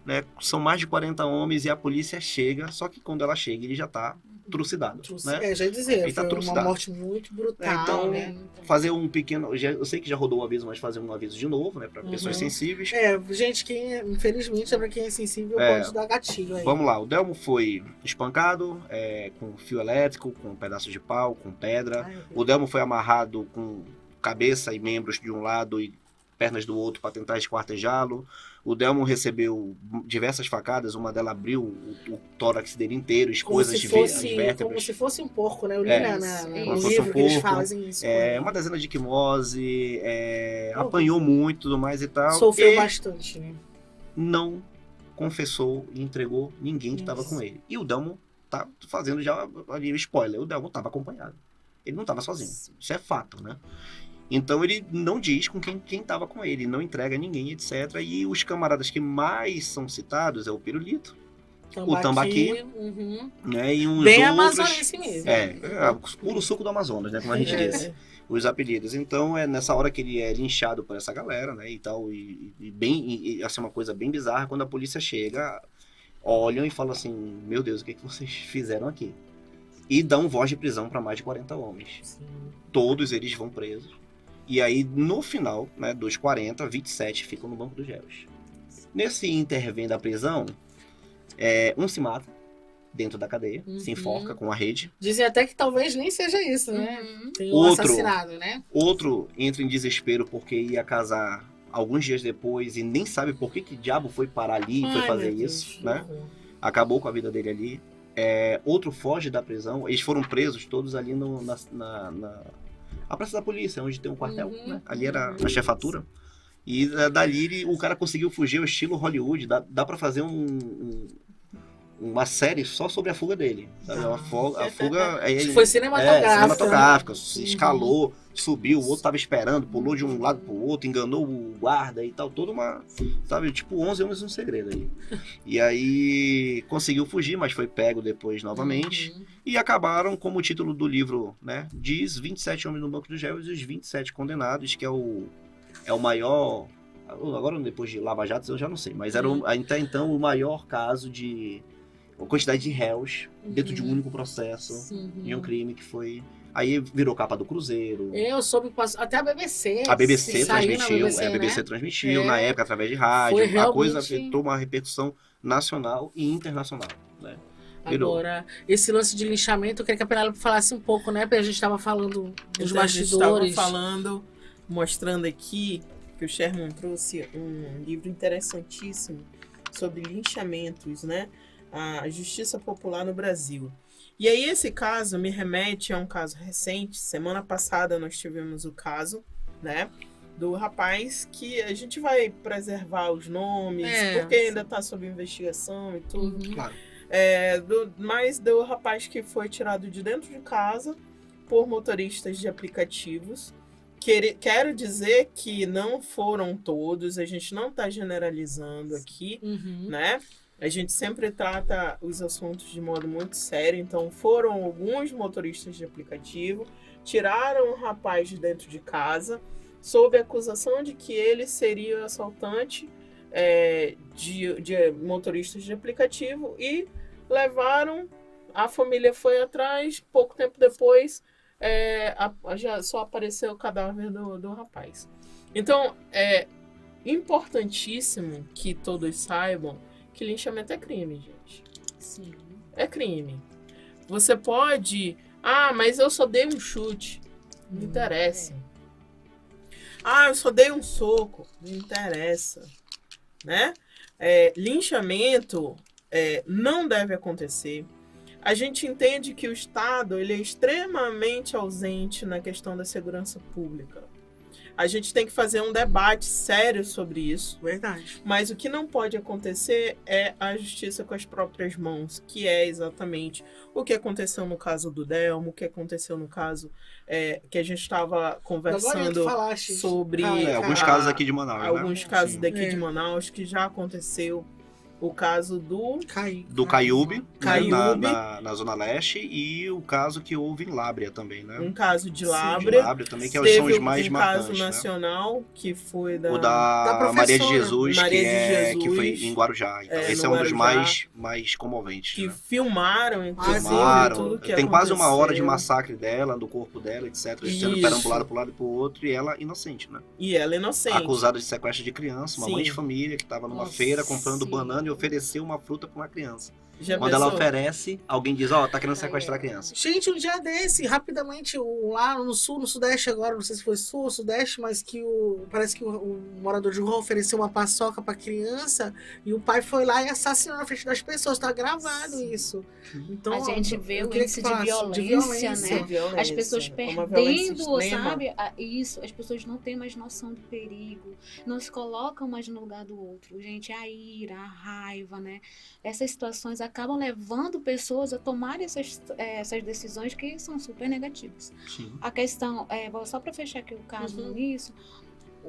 D: né? São mais de 40 homens e a polícia chega, só que quando ela chega ele já tá trucidado, né?
B: Já ia dizer,
D: foi
B: uma morte muito brutal,
D: então,
B: né?
D: Fazer um pequeno... eu sei que já rodou o aviso, mas fazer um aviso de novo, né? Para pessoas sensíveis.
B: Gente, infelizmente, para quem é sensível, pode dar gatilho aí.
D: Vamos lá, o Delmo foi espancado com fio elétrico, com pedaços de pau, com pedra. O Delmo foi amarrado com cabeça e membros de um lado e pernas do outro para tentar esquartejá-lo. O Delmo recebeu diversas facadas, uma delas abriu o tórax dele inteiro, coisas de vértebras.
B: Como se fosse um porco, né? Eu li no livro que eles fazem isso.
D: Uma dezena de quimose, apanhou muito e tudo mais e tal.
B: Sofreu bastante, né?
D: Não confessou e entregou ninguém que estava com ele. E o Delmo tá fazendo já ali o spoiler, o Delmo estava acompanhado. Ele não estava sozinho, isso é fato, né? Então ele não diz com quem estava com ele, não entrega ninguém, etc. E os camaradas que mais são citados é o Pirulito, o Tambaqui, né? E uns
B: bem
D: outros...
B: amazonense mesmo.
D: Puro suco do Amazonas, né? Como a gente disse. Os apelidos. Então é nessa hora que ele é linchado por essa galera, né? E tal. E assim, uma coisa bem bizarra, quando a polícia chega, olham e falam assim, meu Deus, o que vocês fizeram aqui? E dão voz de prisão para mais de 40 homens.
B: Sim.
D: Todos eles vão presos. E aí, no final, né, dos 40, 27 ficam no banco dos réus. Nesse intervém da prisão, um se mata dentro da cadeia, se enforca com a rede.
B: Dizem até que talvez nem seja isso, né? Tem um
D: Outro-
B: assassinado, né?
D: Outro entra em desespero porque ia casar alguns dias depois e nem sabe por que diabo foi parar ali e foi
B: Ai,
D: fazer
B: meu Deus,
D: isso,
B: que
D: né?
B: horror.
D: Acabou com a vida dele ali. Outro foge da prisão. Eles foram presos todos ali na Praça da Polícia, onde tem um quartel, né? Ali era a chefatura. E dali o cara conseguiu fugir ao estilo Hollywood. Dá pra fazer uma série só sobre a fuga dele. Sabe? A fuga
B: Foi cinematográfica.
D: cinematográfica. Escalou, subiu, o outro tava esperando, pulou de um lado pro outro, enganou o guarda e tal. Toda uma, sabe, tipo 11 homens um segredo aí. E aí conseguiu fugir, mas foi pego depois novamente. E acabaram, como o título do livro, né, diz, 27 homens no banco dos réus e os 27 condenados, que é o maior... Agora, depois de Lava Jato, eu já não sei, mas era até então o maior caso de quantidade de réus dentro de um único processo de um crime que foi... Aí virou capa do Cruzeiro.
B: Eu soube, até a BBC.
D: A BBC
B: saiu na
D: transmitiu,
B: BBC,
D: a BBC
B: né?
D: transmitiu na época através de rádio.
B: Foi
D: A coisa
B: realmente-
D: teve uma repercussão nacional e internacional, né? Virou.
B: Agora, esse lance de linchamento, eu queria que a Penélope falasse um pouco, né? Porque a gente estava falando dos
C: Então, a gente estava
B: bastidores.
C: falando, mostrando aqui que o Sherman trouxe um livro interessantíssimo sobre linchamentos, né? A justiça popular no Brasil. E aí esse caso me remete a um caso recente. Semana passada nós tivemos o caso, né, do rapaz que a gente vai preservar os nomes, porque ainda está sob investigação e tudo.
D: Claro.
C: Mas do rapaz que foi tirado de dentro de casa por motoristas de aplicativos. Quero dizer que não foram todos, a gente não está generalizando aqui, né? A gente sempre trata os assuntos de modo muito sério, então foram alguns motoristas de aplicativo, tiraram o rapaz de dentro de casa, sob a acusação de que ele seria assaltante de motoristas de aplicativo e levaram, a família foi atrás, pouco tempo depois já só apareceu o cadáver do rapaz. Então, é importantíssimo que todos saibam que linchamento é crime, gente.
E: Sim.
C: É crime. Você pode... mas eu só dei um chute. Não interessa. Eu só dei um soco. Não interessa. Né? Linchamento não deve acontecer. A gente entende que o Estado ele é extremamente ausente na questão da segurança pública. A gente tem que fazer um debate sério sobre isso.
B: Verdade.
C: Mas o que não pode acontecer é a justiça com as próprias mãos, que é exatamente o que aconteceu no caso do Delmo, o que aconteceu no caso que a gente estava conversando sobre...
D: alguns casos aqui de Manaus,
C: alguns
D: né?
C: casos
D: Sim.
C: daqui de Manaus que já aconteceu. O caso do
D: Caiúbe,
C: Caiúbe.
D: Né, na Zona Leste, e o caso que houve em Lábrea também, né?
C: Um caso de
D: Sim,
C: Lábrea.
D: de Lábrea também, que
C: Teve
D: são os mais
C: um
D: marcantes,
C: caso nacional, que foi
D: O
B: da
D: da
B: professora.
D: Maria de Jesus,
C: Maria de
D: que foi
C: Jesus.
D: em Guarujá. Então, esse
C: no
D: é um dos
C: Guarujá.
D: mais comoventes.
C: que
D: né?
C: filmaram, inclusive,
D: Filmaram.
C: tudo que
D: Tem quase uma hora de
C: aconteceu.
D: massacre dela, do corpo dela, etc. Sendo
C: Isso.
D: perambulado para um lado e para o outro, e ela inocente, né?
C: E ela é inocente.
D: Acusada de sequestro de criança, uma
C: Sim.
D: mãe de família que estava numa
E: Nossa,
D: feira comprando
E: sim.
D: banana e ofereceu uma fruta para uma criança.
C: Já
D: Quando
C: pensou?
D: ela oferece, alguém diz, tá querendo sequestrar a criança.
B: Gente, um dia desse, rapidamente, lá no sul, no sudeste agora, não sei se foi sul ou sudeste, mas que parece que o morador de rua ofereceu uma paçoca pra criança e o pai foi lá e assassinou na frente das pessoas. Tá gravado isso. Então,
E: A gente vê
B: eu
E: o
B: queria
E: índice
B: que
E: de
B: falasse
E: violência, né?
C: Violência,
E: As pessoas
C: uma violência
E: perdendo,
C: extrema.
E: sabe? Isso, as pessoas não têm mais noção do perigo, não se colocam mais no lugar do outro. Gente, a ira, a raiva, né? Essas situações acabam levando pessoas a tomarem essas decisões que são super negativas.
D: Sim.
E: A questão, só para fechar aqui o caso no início,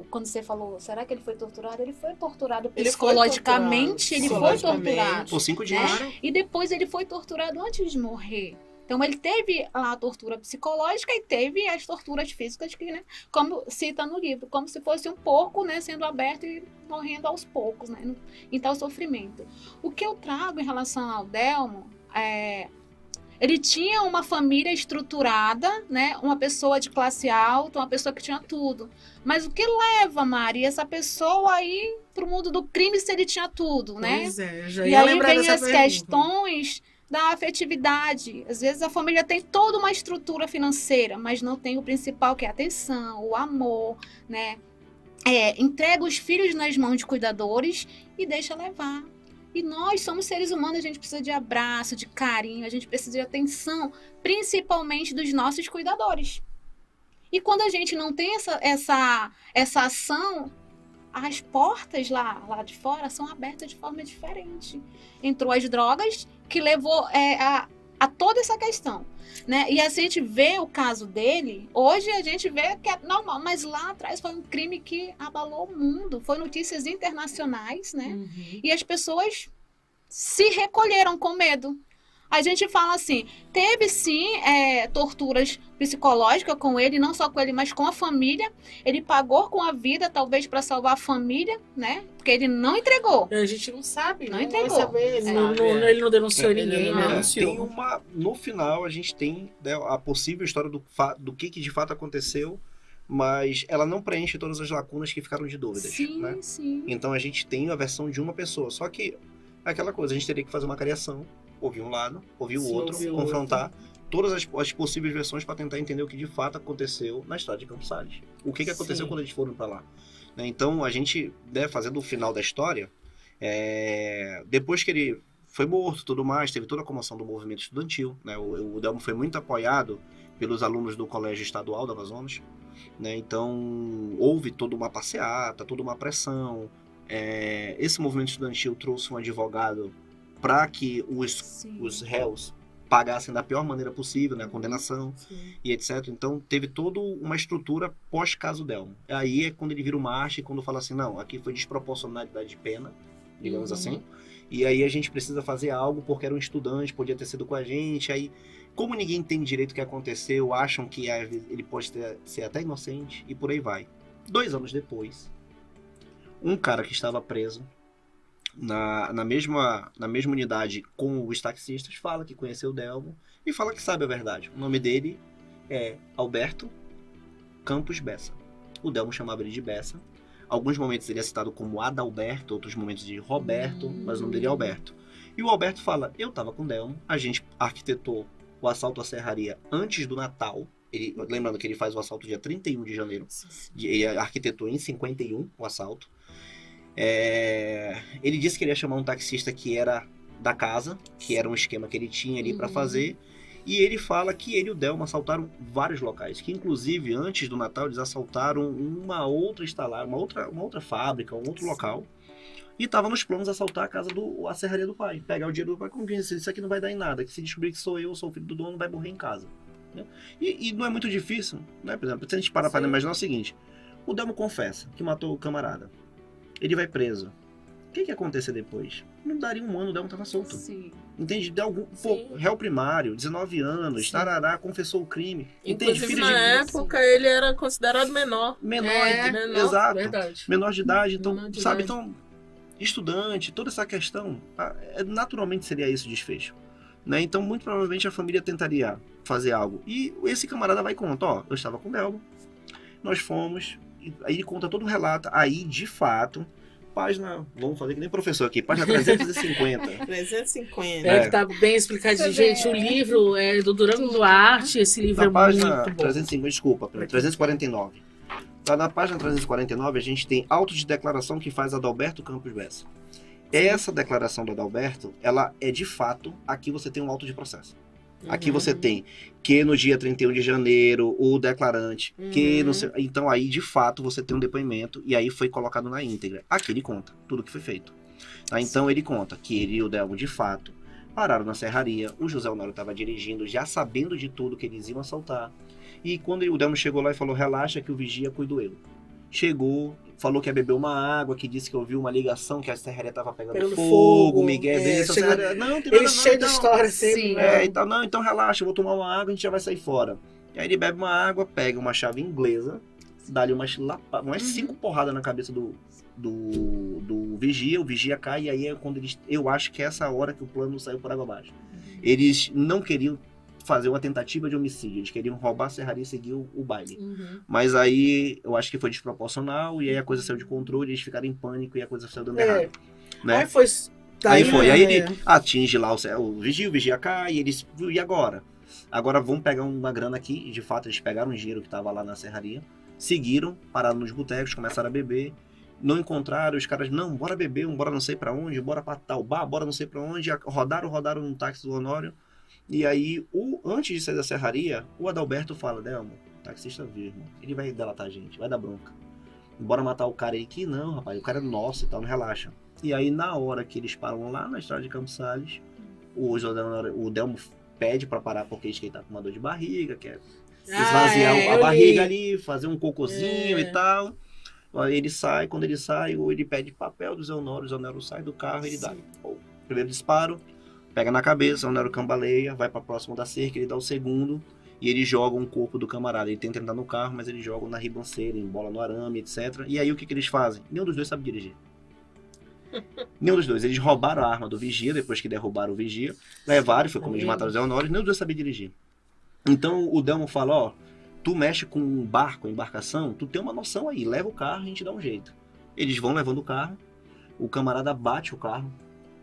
E: quando você falou, será que ele foi torturado? Ele foi torturado
C: Ele
E: psicologicamente,
C: foi
E: ele foi
C: torturado.
E: torturado.
D: Por 5 dias.
E: E depois ele foi torturado antes de morrer. Então, ele teve a tortura psicológica e teve as torturas físicas, que, né, como cita no livro, como se fosse um porco, né, sendo aberto e morrendo aos poucos, né, em tal sofrimento. O que eu trago em relação ao Delmo ele tinha uma família estruturada, né? Uma pessoa de classe alta, uma pessoa que tinha tudo. Mas o que leva, Mari, essa pessoa aí para o mundo do crime se ele tinha tudo, né?
B: Pois é, já
E: E
B: ia
E: aí
B: lembrar
E: vem
B: dessa
E: as
B: pergunta.
E: questões da afetividade. Às vezes a família tem toda uma estrutura financeira, mas não tem o principal, que é a atenção, o amor, né? Entrega os filhos nas mãos de cuidadores e deixa levar. E nós somos seres humanos, a gente precisa de abraço, de carinho, a gente precisa de atenção, principalmente dos nossos cuidadores. E quando a gente não tem essa ação, as portas lá de fora são abertas de forma diferente. Entrou as drogas, que levou a toda essa questão, né? E assim a gente vê o caso dele, hoje a gente vê que é normal, mas lá atrás foi um crime que abalou o mundo, foi notícias internacionais, né? E as pessoas se recolheram com medo. A gente fala assim, teve sim torturas psicológicas com ele, não só com ele, mas com a família. Ele pagou com a vida, talvez, para salvar a família, né? Porque ele não entregou.
B: A gente não sabe,
E: Não
B: vai
E: entregou.
B: saber. Ele não denunciou ninguém,
C: ele
B: né?
C: não denunciou.
D: No final, a gente tem, né, a possível história do que de fato aconteceu, mas ela não preenche todas as lacunas que ficaram de dúvidas.
E: Sim,
D: né?
E: sim.
D: Então a gente tem a versão de uma pessoa, só que aquela coisa, a gente teria que fazer uma criação, ouvir um lado, ouvir o outro,
C: ouvir o
D: confrontar todas as possíveis versões para tentar entender o que de fato aconteceu na estrada de Campos Sales. O que aconteceu
C: Sim.
D: quando eles foram para lá. Né? Então a gente, né, fazendo o final da história, depois que ele foi morto e tudo mais, teve toda a comoção do movimento estudantil, né? O Delmo foi muito apoiado pelos alunos do Colégio Estadual do Amazonas, né? Então houve toda uma passeata, toda uma pressão. Esse movimento estudantil trouxe um advogado para que os réus pagassem da pior maneira possível, né, a condenação e etc. Então teve toda uma estrutura pós-caso Delmo. Aí é quando ele vira o macho e quando fala assim, não, aqui foi desproporcionalidade de pena, digamos assim, e aí a gente precisa fazer algo porque era um estudante, podia ter sido com a gente, aí como ninguém entende direito o que aconteceu, acham que ele pode ser até inocente e por aí vai. 2 anos depois, um cara que estava preso na mesma unidade com os taxistas fala que conheceu o Delmo e fala que sabe a verdade. O nome dele é Alberto Campos Bessa. O Delmo chamava ele de Bessa. Alguns momentos ele é citado como Adalberto, outros momentos de Roberto, mas o nome dele é Alberto. E o Alberto fala, eu estava com o Delmo, a gente arquitetou o assalto à serraria antes do Natal. Lembrando que ele faz o assalto dia 31 de janeiro. Ele arquitetou em 51 o assalto. Ele disse que ele ia chamar um taxista que era da casa, que era um esquema que ele tinha ali para fazer, e ele fala que ele e o Delmo assaltaram vários locais, que inclusive antes do Natal eles assaltaram uma outra fábrica, um outro local, e estava nos planos assaltar a serraria do pai, pegar o dinheiro do pai, como quem disse, isso aqui não vai dar em nada, que se descobrir que sou eu, sou o filho do dono, vai morrer em casa, né? E não é muito difícil, né? Por exemplo, se a gente parar para imaginar o seguinte, o Delmo confessa que matou o camarada, ele vai preso. O que ia acontecer depois? Não daria um ano, o Delmo estava solto.
E: Sim.
D: Entende? Réu primário, 19 anos, tarará, confessou o crime. Entende?
C: Inclusive,
D: Filho
C: na época, ele era considerado menor.
D: menor, exato.
B: Verdade.
D: Menor de idade, então,
C: Menor de
D: sabe?
C: idade.
D: Então, estudante, toda essa questão, naturalmente seria esse o desfecho. Né? Então, muito provavelmente a família tentaria fazer algo. E esse camarada vai contar, eu estava com o Delmo, nós fomos, aí ele conta todo o relato, aí, de fato, página, vamos fazer que nem professor aqui, página 350.
C: 350.
B: Que tá bem explicadinho. Gente, o livro é do Durango Duarte, esse livro
D: Na
B: é
D: página
B: muito bom.
D: 350, desculpa, 349. Lá na página 349 a gente tem auto de declaração que faz Adalberto Campos Bessa. Essa declaração do Adalberto, ela é de fato, aqui você tem um auto de processo. Aqui você tem que no dia 31 de janeiro, o declarante, que no seu... Então aí, de fato, você tem um depoimento e aí foi colocado na íntegra. Aqui ele conta tudo o que foi feito. Tá? Então ele conta que ele e o Delmo, de fato, pararam na serraria, o José Honório estava dirigindo, já sabendo de tudo que eles iam assaltar. E quando o Delmo chegou lá e falou, relaxa que o vigia cuido eu. Chegou, falou que ia beber uma água, que disse que ouviu uma ligação, que a serraria tava pegando
B: Pegando
D: fogo,
B: fogo,
D: Miguel desse, a
B: chega-
D: serraria, não, tem
B: Ele
D: nada
B: cheio de
D: não,
B: história
E: Sim.
B: sempre. Né?
D: então, não, então relaxa, eu vou tomar uma água, a gente já vai sair fora. E aí ele bebe uma água, pega uma chave inglesa, dá-lhe umas 5 porradas na cabeça do vigia, o vigia cai, e aí é quando eles, eu acho que é essa hora que o plano saiu por água abaixo. Eles não queriam fazer uma tentativa de homicídio, eles queriam roubar a serraria e seguir o baile. Mas aí eu acho que foi desproporcional, e aí a coisa saiu de controle, eles ficaram em pânico e a coisa saiu dando errado. Né?
B: Aí foi.
D: Aí foi, aí
B: né?
D: ele atinge lá o vigia cai, e eles, e agora? Agora vamos pegar uma grana aqui, e de fato eles pegaram o dinheiro que estava lá na serraria, seguiram, pararam nos botecos, começaram a beber, não encontraram, os caras, não, bora beber, bora não sei pra onde, bora pra tal bar, bora não sei pra onde, rodaram um táxi do Honório, e aí, antes de sair da serraria, o Adalberto fala, Delmo, o taxista viu, irmão, ele vai delatar a gente, vai dar bronca, bora matar o cara aí, que não, rapaz, o cara é nosso e tal, não relaxa. E aí, na hora que eles param lá na estrada de Campos Sales, o Delmo pede pra parar porque ele tá com uma dor de barriga, quer esvaziar a barriga ali, fazer um cocôzinho e tal. Aí ele sai, quando ele sai, ele pede papel do Zé Honório, o Zé Honório sai do carro e ele dá o primeiro disparo, pega na cabeça, o Zé Honório cambaleia, vai pra próximo da cerca, ele dá o segundo e ele joga um corpo do camarada. Ele tenta entrar no carro, mas ele joga na ribanceira, embola no arame, etc. E aí o que eles fazem? Nenhum dos dois sabe dirigir. Nenhum dos dois. Eles roubaram a arma do vigia, depois que derrubaram o vigia, levaram, foi como eles mataram o Zé Honório, nenhum dos dois sabia dirigir. Então o Delmo fala, ó, tu mexe com um barco, embarcação, tu tem uma noção aí, leva o carro e a gente dá um jeito. Eles vão levando o carro, o camarada bate o carro,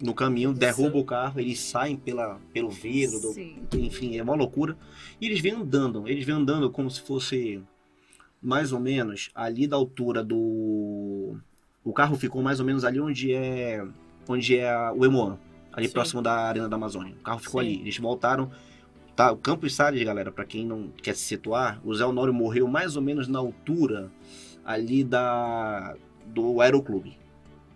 D: no caminho, derruba o carro, eles saem pelo vidro, enfim, é uma loucura. E eles vêm andando como se fosse mais ou menos ali da altura do... O carro ficou mais ou menos ali onde é o Emoan, ali próximo da Arena da Amazônia. O carro ficou ali, eles voltaram... Tá, o Campos Sales, galera, pra quem não quer se situar, o Zé Honório morreu mais ou menos na altura ali do Aeroclube.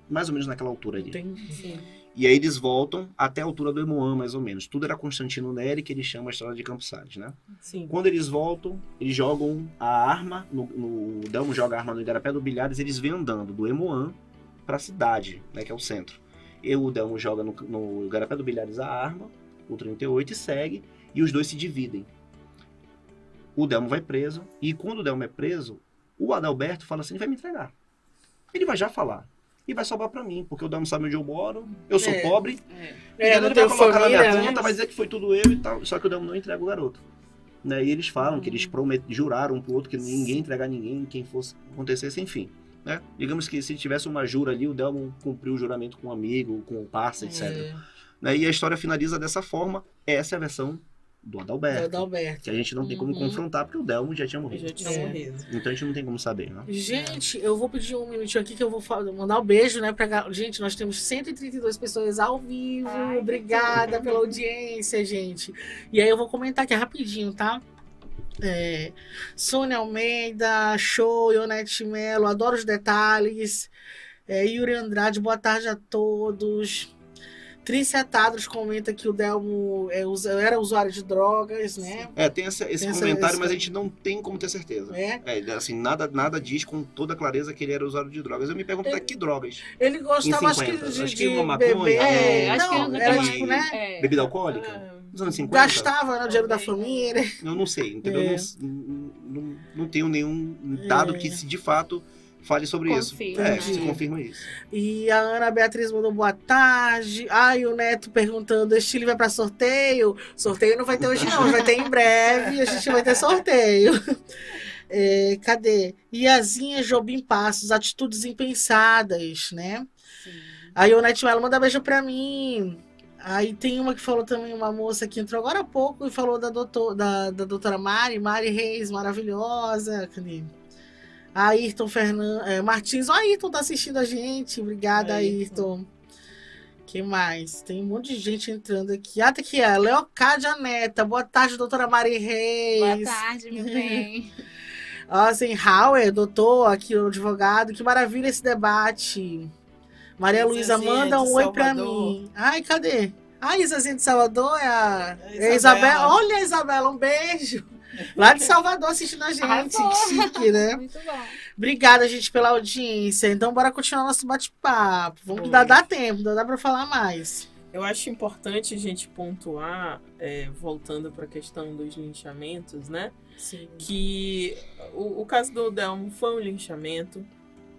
D: Mais ou menos naquela altura ali.
B: Entendi.
D: E aí eles voltam até a altura do Emoan, mais ou menos. Tudo era Constantino Neri, que ele chama a estrada de Campos Sales, né?
C: Sim.
D: Quando eles voltam, eles jogam a arma, o Delmo joga a arma no Igarapé do Bilhares, eles vêm andando do Emoan pra cidade, né, que é o centro. E o Delmo joga no Igarapé do Bilhares a arma, o 38, e segue. E os dois se dividem. O Delmo vai preso. E quando o Delmo é preso, o Adalberto fala assim, ele vai me entregar. Ele vai já falar. E vai sobrar pra mim, porque o Delmo sabe onde eu moro, eu sou pobre.
B: Não
D: Ele
B: tenho
D: vai colocar na minha
B: família,
D: conta,
B: né?
D: vai dizer que foi tudo eu e tal. Só que o Delmo não entrega o garoto. Né? E eles falam que eles juraram um pro outro que ninguém ia entregar ninguém, quem fosse acontecesse, enfim. Né? Digamos que se tivesse uma jura ali, o Delmo cumpriu o juramento com um amigo, com um parça, etc. Né? E a história finaliza dessa forma. Essa é a versão do Adalberto. Que a gente não tem como confrontar, porque o Delmo já tinha morrido. Então a gente não tem como saber, né?
B: Gente, eu vou pedir um minutinho aqui que eu vou mandar um beijo, né? Gente, nós temos 132 pessoas ao vivo. Obrigada pela audiência, gente. E aí eu vou comentar aqui rapidinho, tá? Sônia Almeida, show, Ionete Melo, adoro os detalhes. Yuri Andrade, boa tarde a todos. Trícia Tadros comenta que o Delmo era usuário de drogas, né?
D: Tem esse comentário, mas a gente não tem como ter certeza. Assim, nada diz com toda clareza que ele era usuário de drogas. Eu me pergunto até que drogas.
B: Ele gostava, acho que uma maconha. Era tipo, né?
D: Bebida alcoólica? Nos anos 50.
B: Gastava no dinheiro da família.
D: Eu não sei, entendeu? Não tenho nenhum dado que se de fato fale sobre isso. Se confirma isso.
B: E a Ana Beatriz mandou boa tarde. O Neto perguntando, este livro é para sorteio? Sorteio não vai ter hoje não, vai ter em breve, a gente vai ter sorteio. Cadê? Iazinha Jobim Passos, atitudes impensadas, né? Sim. A Ionete Melo manda beijo pra mim. Aí tem uma que falou também, uma moça que entrou agora há pouco e falou da doutora Mari Reis, maravilhosa. Cadê? Ayrton Martins. Ayrton tá assistindo a gente. Obrigada, Ayrton. Que mais? Tem um monte de gente entrando aqui. Tá aqui, Leocádia Neta. Boa tarde, doutora Mari Reis.
E: Boa tarde, meu bem.
B: Eisenhower, doutor, aqui o advogado. Que maravilha esse debate. Maria Luísa, manda um oi pra mim. Cadê? Isazinha de Salvador é a Isabela. Olha, Isabela, um beijo. Lá de Salvador assistindo a gente. Que chique, né?
E: Muito bom.
B: Obrigada, gente, pela audiência. Então, bora continuar nosso bate-papo. Vamos dar tempo, dá pra falar mais.
C: Eu acho importante a gente pontuar, voltando para a questão dos linchamentos, né?
B: Sim.
C: Que o caso do Delmo foi um linchamento,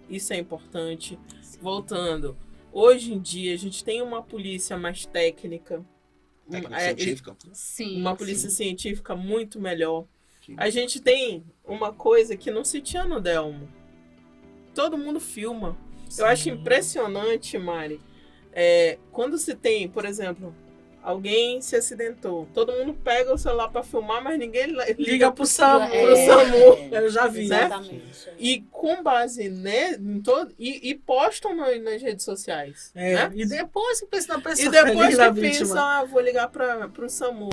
C: isso é importante. Voltando, hoje em dia a gente tem uma polícia mais técnica,
D: Científica.
E: Sim.
C: uma polícia científica muito melhor.
D: Sim.
C: A gente tem uma coisa que não se tinha no Delmo. Todo mundo filma.
B: Sim.
C: Eu acho impressionante, Mari, quando se tem, por exemplo, alguém se acidentou, todo mundo pega o celular para filmar, mas ninguém liga pro SAMU.
B: Eu já vi.
E: Exatamente.
C: E com base em todo. E postam nas redes sociais. Né?
B: E depois que pensa na pessoa.
C: E depois
B: da
C: que
B: vítima.
C: pensa, vou ligar pro SAMU.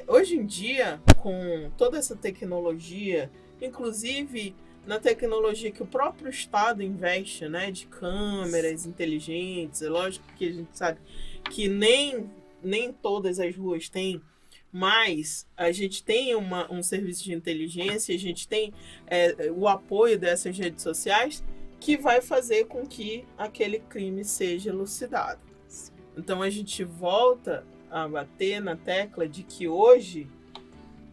C: Hoje em dia, com toda essa tecnologia, inclusive na tecnologia que o próprio Estado investe, né, de câmeras inteligentes, é lógico que a gente sabe que nem todas as ruas têm, mas a gente tem um serviço de inteligência, a gente tem o apoio dessas redes sociais que vai fazer com que aquele crime seja elucidado. Então a gente volta a bater na tecla de que hoje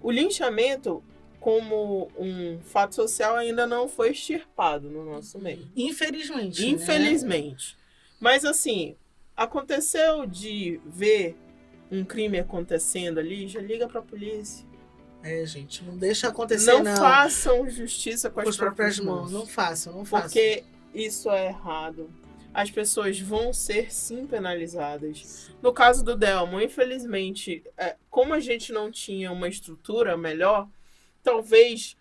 C: o linchamento como um fato social ainda não foi extirpado no nosso meio.
B: Infelizmente.
C: Infelizmente. Mas assim, aconteceu de ver um crime acontecendo ali, já liga pra polícia.
B: Gente, não deixa acontecer, não.
C: Não façam justiça com as próprias mãos.
B: Não façam.
C: Porque isso é errado. As pessoas vão ser sim penalizadas. No caso do Delmo, infelizmente, como a gente não tinha uma estrutura melhor, talvez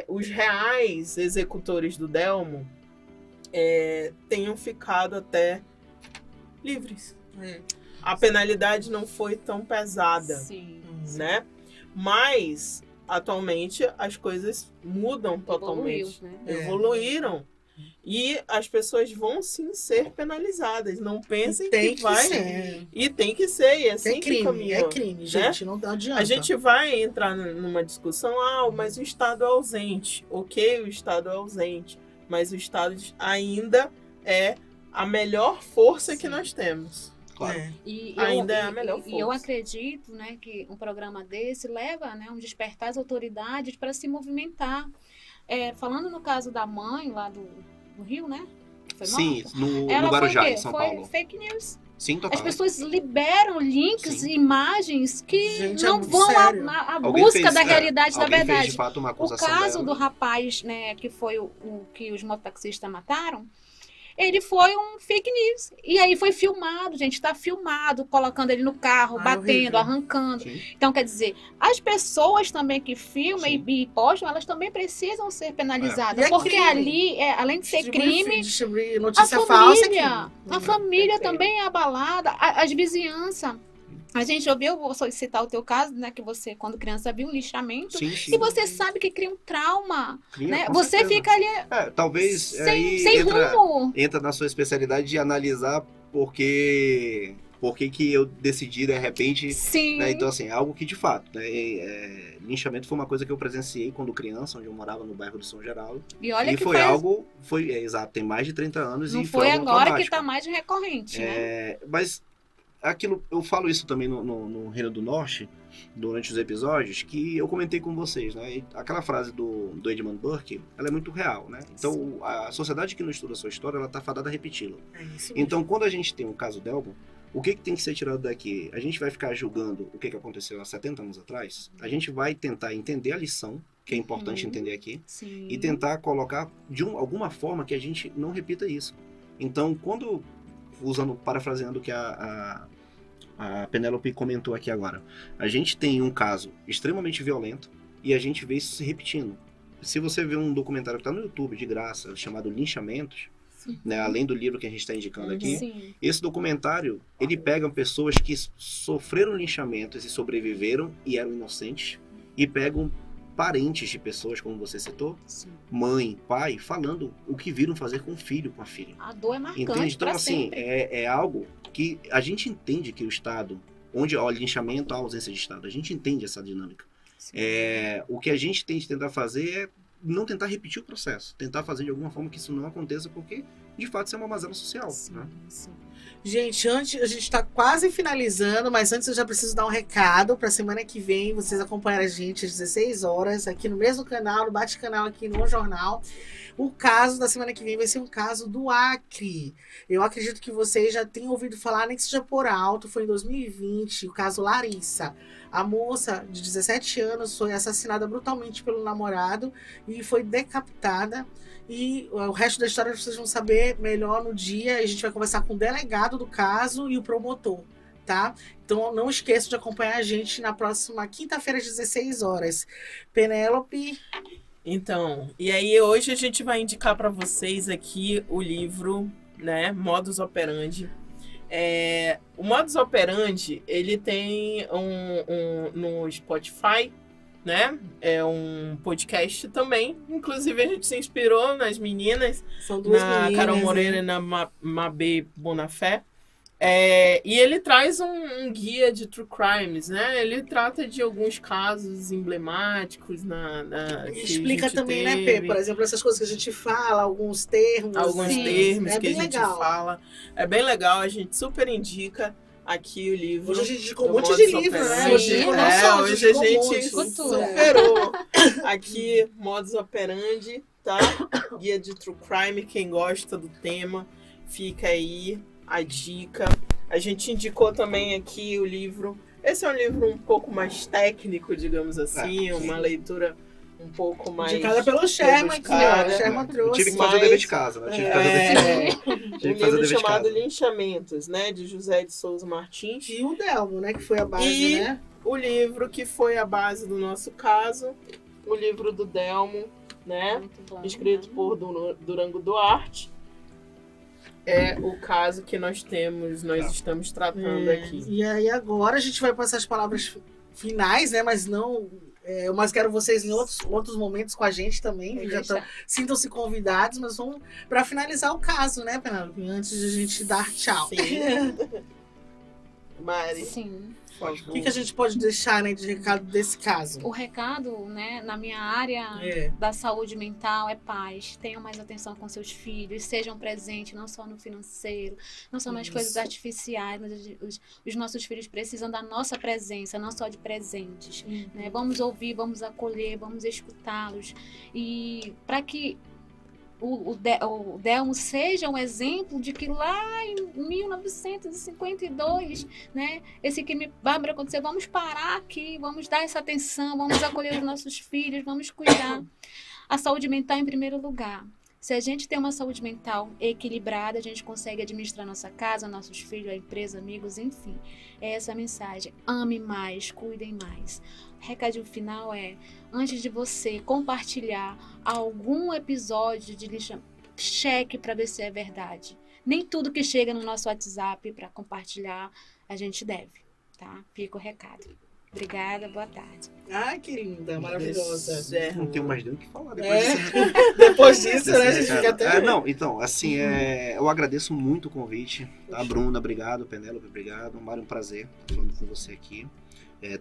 C: os reais executores do Delmo tenham ficado até livres. A penalidade não foi tão pesada.
E: Sim.
C: Né? Mas, atualmente, as coisas mudam totalmente. Evoluíram. E as pessoas vão sim ser penalizadas. Não pensem que vai.
B: Ser.
C: E tem que ser. E assim que caminha.
B: É crime, gente. Não adianta.
C: A gente vai entrar numa discussão. Mas o Estado é ausente. Ok, o Estado é ausente. Mas o Estado ainda é a melhor força que nós temos.
D: Claro.
C: Ainda é a melhor força.
E: E eu acredito, né, que um programa desse leva, né, despertar as autoridades para se movimentar. Falando no caso da mãe lá do Rio, né? Foi
D: Sim,
E: morta.
D: no Guarujá, em São
E: Foi
D: Paulo.
E: fake news.
D: Sim, total.
E: As pessoas liberam links e imagens que
B: Gente,
E: não vão à busca da realidade, da verdade.
D: Fez, de fato, uma acusação
E: o caso
D: dela.
E: do rapaz, né, que foi o que os mototaxistas mataram, ele foi um fake news. E aí foi filmado, gente, tá filmado, colocando ele no carro, batendo,
B: horrível.
E: arrancando.
D: Sim.
E: Então, quer dizer, as pessoas também que filmam e postam, elas também precisam ser penalizadas.
B: E é
E: porque
B: crime.
E: ali, além de ser crime,
B: distribuir
E: a
B: notícia falsa é
E: família,
B: crime.
E: a família
C: É crime.
E: também é abalada, as vizinhanças. A gente ouviu, eu vou citar o teu caso, né, que você, quando criança, viu um lixamento,
D: Sim, sim.
E: e você sabe que cria um trauma,
D: Cria,
E: né?
D: com
E: Você
D: certeza.
E: fica ali
D: Talvez
E: sem rumo.
D: entra na sua especialidade de analisar por que eu decidi, de repente...
E: Sim.
D: Né? Então, assim, é algo que, de fato, né, linchamento foi uma coisa que eu presenciei quando criança, onde eu morava no bairro de São Geraldo.
E: E olha
D: e
E: que
D: foi algo... exato, tem mais de 30 anos
E: não
D: e
E: foi
D: algo
E: agora
D: traumático.
E: que tá mais recorrente, né?
D: Mas aquilo, eu falo isso também no Reino do Norte, durante os episódios, que eu comentei com vocês, né? E aquela frase do Edmund Burke, ela é muito real, né? Então, a sociedade que não estuda a sua história, ela tá fadada a repeti-la. Então, quando a gente tem o caso Delmo, o que tem que ser tirado daqui? A gente vai ficar julgando o que aconteceu há 70 anos atrás? A gente vai tentar entender a lição, que é importante entender aqui,
E: Sim.
D: e tentar colocar de alguma forma que a gente não repita isso. Então, quando, parafraseando o que a Penélope comentou aqui agora, a gente tem um caso extremamente violento e a gente vê isso se repetindo. Se você vê um documentário que está no YouTube, de graça, chamado Linchamentos, né, além do livro que a gente está indicando aqui,
E: Sim.
D: esse documentário, ele pega pessoas que sofreram linchamentos e sobreviveram e eram inocentes, e pegam parentes de pessoas, como você citou,
E: Sim.
D: mãe, pai, falando o que viram fazer com o filho, com a filha.
E: A dor é marcante.
D: Entende? Então,
E: pra
D: assim,
E: sempre.
D: é algo que a gente entende que o Estado, onde há o linchamento, há ausência de Estado, a gente entende essa dinâmica.
E: Sim.
D: O que a gente tem de tentar fazer é não tentar repetir o processo, tentar fazer de alguma forma que isso não aconteça, porque de fato isso é uma mazela social.
B: Sim,
D: Né?
B: sim. Gente, antes a gente está quase finalizando, mas antes eu já preciso dar um recado para semana que vem. Vocês acompanham a gente às 16 horas aqui no mesmo canal, no Bate-Canal aqui no Jornal. O caso da semana que vem vai ser um caso do Acre. Eu acredito que vocês já tenham ouvido falar, nem que seja por alto, foi em 2020, o caso Larissa. A moça de 17 anos foi assassinada brutalmente pelo namorado e foi decapitada. E o resto da história vocês vão saber melhor no dia. A gente vai conversar com o delegado do caso e o promotor, tá? Então não esqueçam de acompanhar a gente na próxima quinta-feira às 16 horas. Penélope.
C: Então, e aí hoje a gente vai indicar para vocês aqui o livro, né, Modus Operandi. O Modus Operandi, ele tem no Spotify, né? É um podcast também. Inclusive, a gente se inspirou nas meninas.
B: São duas meninas,
C: Carol Moreira e na Mabê Bonafé. E ele traz um guia de true crimes, né? Ele trata de alguns casos emblemáticos
B: explica também, né, Pê? Por exemplo, essas coisas que a gente fala, alguns termos.
C: Alguns
B: Sim,
C: termos que a gente
B: legal.
C: fala. É bem legal, a gente super indica aqui o livro.
B: Hoje a gente indicou um monte de livro, né?
C: Hoje a gente
B: superou
C: aqui Modus Operandi, tá? Guia de True Crime, quem gosta do tema, fica aí a dica. A gente indicou também aqui o livro. Esse é um livro um pouco mais técnico, digamos assim, uma leitura um pouco mais
B: indicada pelo Sherman aqui, ó. Sherman trouxe.
D: Tive que fazer o dever de casa, né? Tive que fazer o dever de casa.
C: Um livro chamado Linchamentos, né? De José de Souza Martins.
B: E o Delmo, né? Que foi a base,
C: e
B: né?
C: O livro que foi a base do nosso caso, o livro do Delmo, né?
E: Muito bom,
C: Escrito
E: né?
C: por Durango Duarte. É o caso que nós estamos tratando aqui.
B: E aí agora a gente vai passar as palavras finais, né? Mas não... mas quero vocês em outros momentos com a gente também. Sintam-se convidados, mas vamos para finalizar o caso, né, Penélope? Antes de a gente dar tchau.
C: Sim. Mari.
E: Sim.
B: O que a gente pode deixar, né, de recado desse caso?
E: O recado, né, na minha área da saúde mental é paz. Tenham mais atenção com seus filhos, sejam presentes, não só no financeiro, não só nas coisas artificiais, mas os nossos filhos precisam da nossa presença, não só de presentes. Né? Vamos ouvir, vamos acolher, vamos escutá-los. E para que o Delmo seja um exemplo de que lá em 1952, né, esse crime bárbaro aconteceu. Vamos parar aqui, vamos dar essa atenção, vamos acolher os nossos filhos, vamos cuidar. A saúde mental em primeiro lugar. Se a gente tem uma saúde mental equilibrada, a gente consegue administrar nossa casa, nossos filhos, a empresa, amigos, enfim. É essa a mensagem. Ame mais, cuidem mais. O recadinho final é, antes de você compartilhar algum episódio de lixamento, cheque para ver se é verdade. Nem tudo que chega no nosso WhatsApp para compartilhar, a gente deve, tá? Fica o recado. Obrigada, boa tarde.
B: Ai, que linda, maravilhosa.
D: Não tenho mais nem o que falar
B: depois disso, né? A gente fica até...
D: então, assim, eu agradeço muito o convite, tá? Bruna, obrigado. Penélope, obrigado. Mário, um prazer estar falando com você aqui.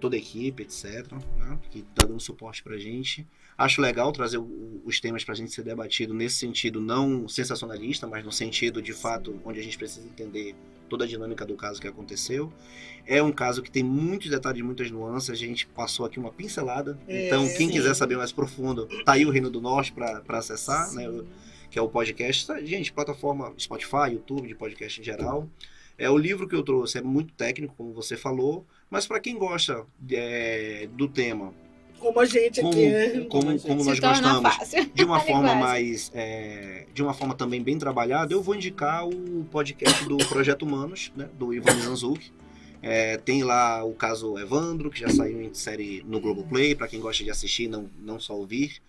D: Toda a equipe, etc., né? Que tá dando suporte pra gente. Acho legal trazer os temas pra gente ser debatido nesse sentido, não sensacionalista, mas no sentido, de fato, onde a gente precisa entender toda a dinâmica do caso que aconteceu. É um caso que tem muitos detalhes, muitas nuances. A gente passou aqui uma pincelada. Então, quem quiser saber mais profundo, tá aí o Reino do Norte para acessar, né? Que é o podcast. Gente, plataforma Spotify, YouTube, de podcast em geral. O livro que eu trouxe é muito técnico, como você falou, mas para quem gosta do tema,
B: como a gente aqui, né?
D: Como nós gostamos, de uma forma mais, de uma forma também bem trabalhada, eu vou indicar o podcast do Projeto Humanos, né, do Ivan Mizanzuki. Tem lá o caso Evandro, que já saiu em série no Globoplay, para quem gosta de assistir, não só ouvir.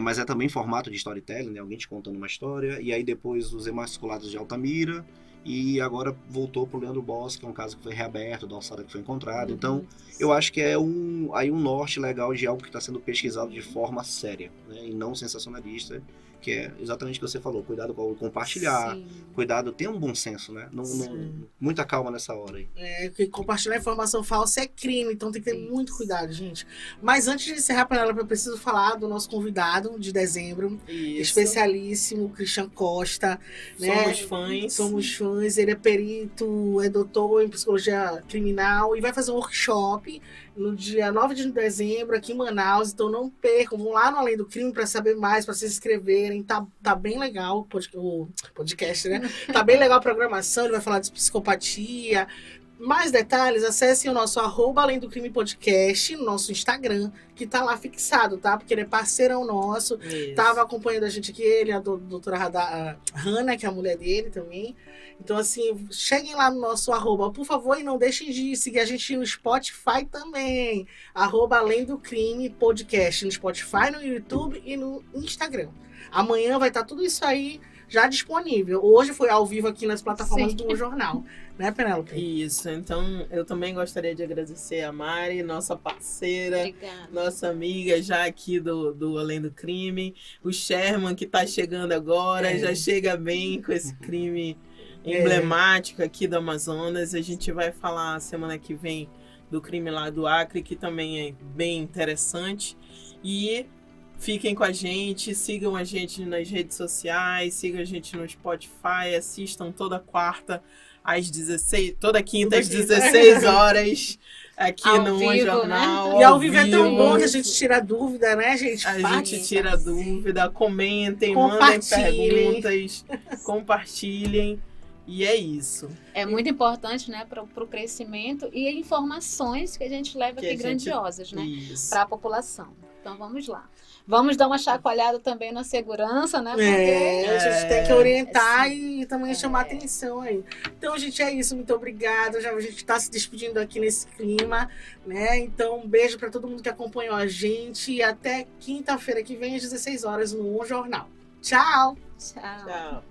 D: Mas é também em formato de storytelling, né, alguém te contando uma história. E aí depois os Emasculados de Altamira. e agora voltou pro Leandro Boss, que é um caso que foi reaberto, da alçada que foi encontrada. Então, eu acho que é um norte legal de algo que está sendo pesquisado de forma séria, né, e não sensacionalista, que é exatamente o que você falou, cuidado com o compartilhar, cuidado, tenha um bom senso, né, muita calma nessa hora aí.
B: Porque compartilhar informação falsa é crime, então tem que ter muito cuidado, gente. Mas antes de encerrar, Penélope, eu preciso falar do nosso convidado de dezembro, especialíssimo, Christian Costa, né? Somos fãs, ele é perito, é doutor em psicologia criminal e vai fazer um workshop no dia 9 de dezembro aqui em Manaus, então não percam, vão lá no Além do Crime para saber mais, para se inscreverem, tá bem legal o podcast, né? Tá bem legal a programação, ele vai falar de psicopatia. Mais detalhes, acessem o nosso @Além do Crime Podcast, no nosso Instagram, que tá lá fixado, tá? Porque ele é parceirão nosso, tava acompanhando a gente aqui, ele, a doutora Hannah, que é a mulher dele também. Então, assim, cheguem lá no nosso @, por favor, e não deixem de seguir a gente no Spotify também. @Além do Crime Podcast, no Spotify, no YouTube e no Instagram. Amanhã vai estar tudo isso aí já disponível. Hoje foi ao vivo aqui nas plataformas do jornal. Né, Penélope?
C: Isso. Então, eu também gostaria de agradecer a Mari, nossa parceira, nossa amiga já aqui do Além do Crime. O Sherman, que está chegando agora, já chega bem com esse crime emblemático aqui do Amazonas. A gente vai falar semana que vem do crime lá do Acre, que também é bem interessante. E fiquem com a gente, sigam a gente nas redes sociais, sigam a gente no Spotify, assistam toda quarta às 16, toda quinta às 16 horas aqui
E: ao
C: no
E: vivo,
C: Jornal.
B: Né? E ao vivo é tão bom que a gente tira dúvida, né, gente?
C: A gente tira dúvida, comentem, mandem perguntas, compartilhem. E é isso.
E: É muito importante, né, para o crescimento e informações que a gente leva aqui grandiosas, né, para a população. Então vamos lá. Vamos dar uma chacoalhada também na segurança, né? Porque
B: a gente tem que orientar e também chamar atenção aí. Então, gente, é isso. Muito obrigada. A gente está se despedindo aqui nesse clima, né? Então, um beijo para todo mundo que acompanhou a gente e até quinta-feira que vem às 16 horas no Jornal. Tchau!
E: Tchau!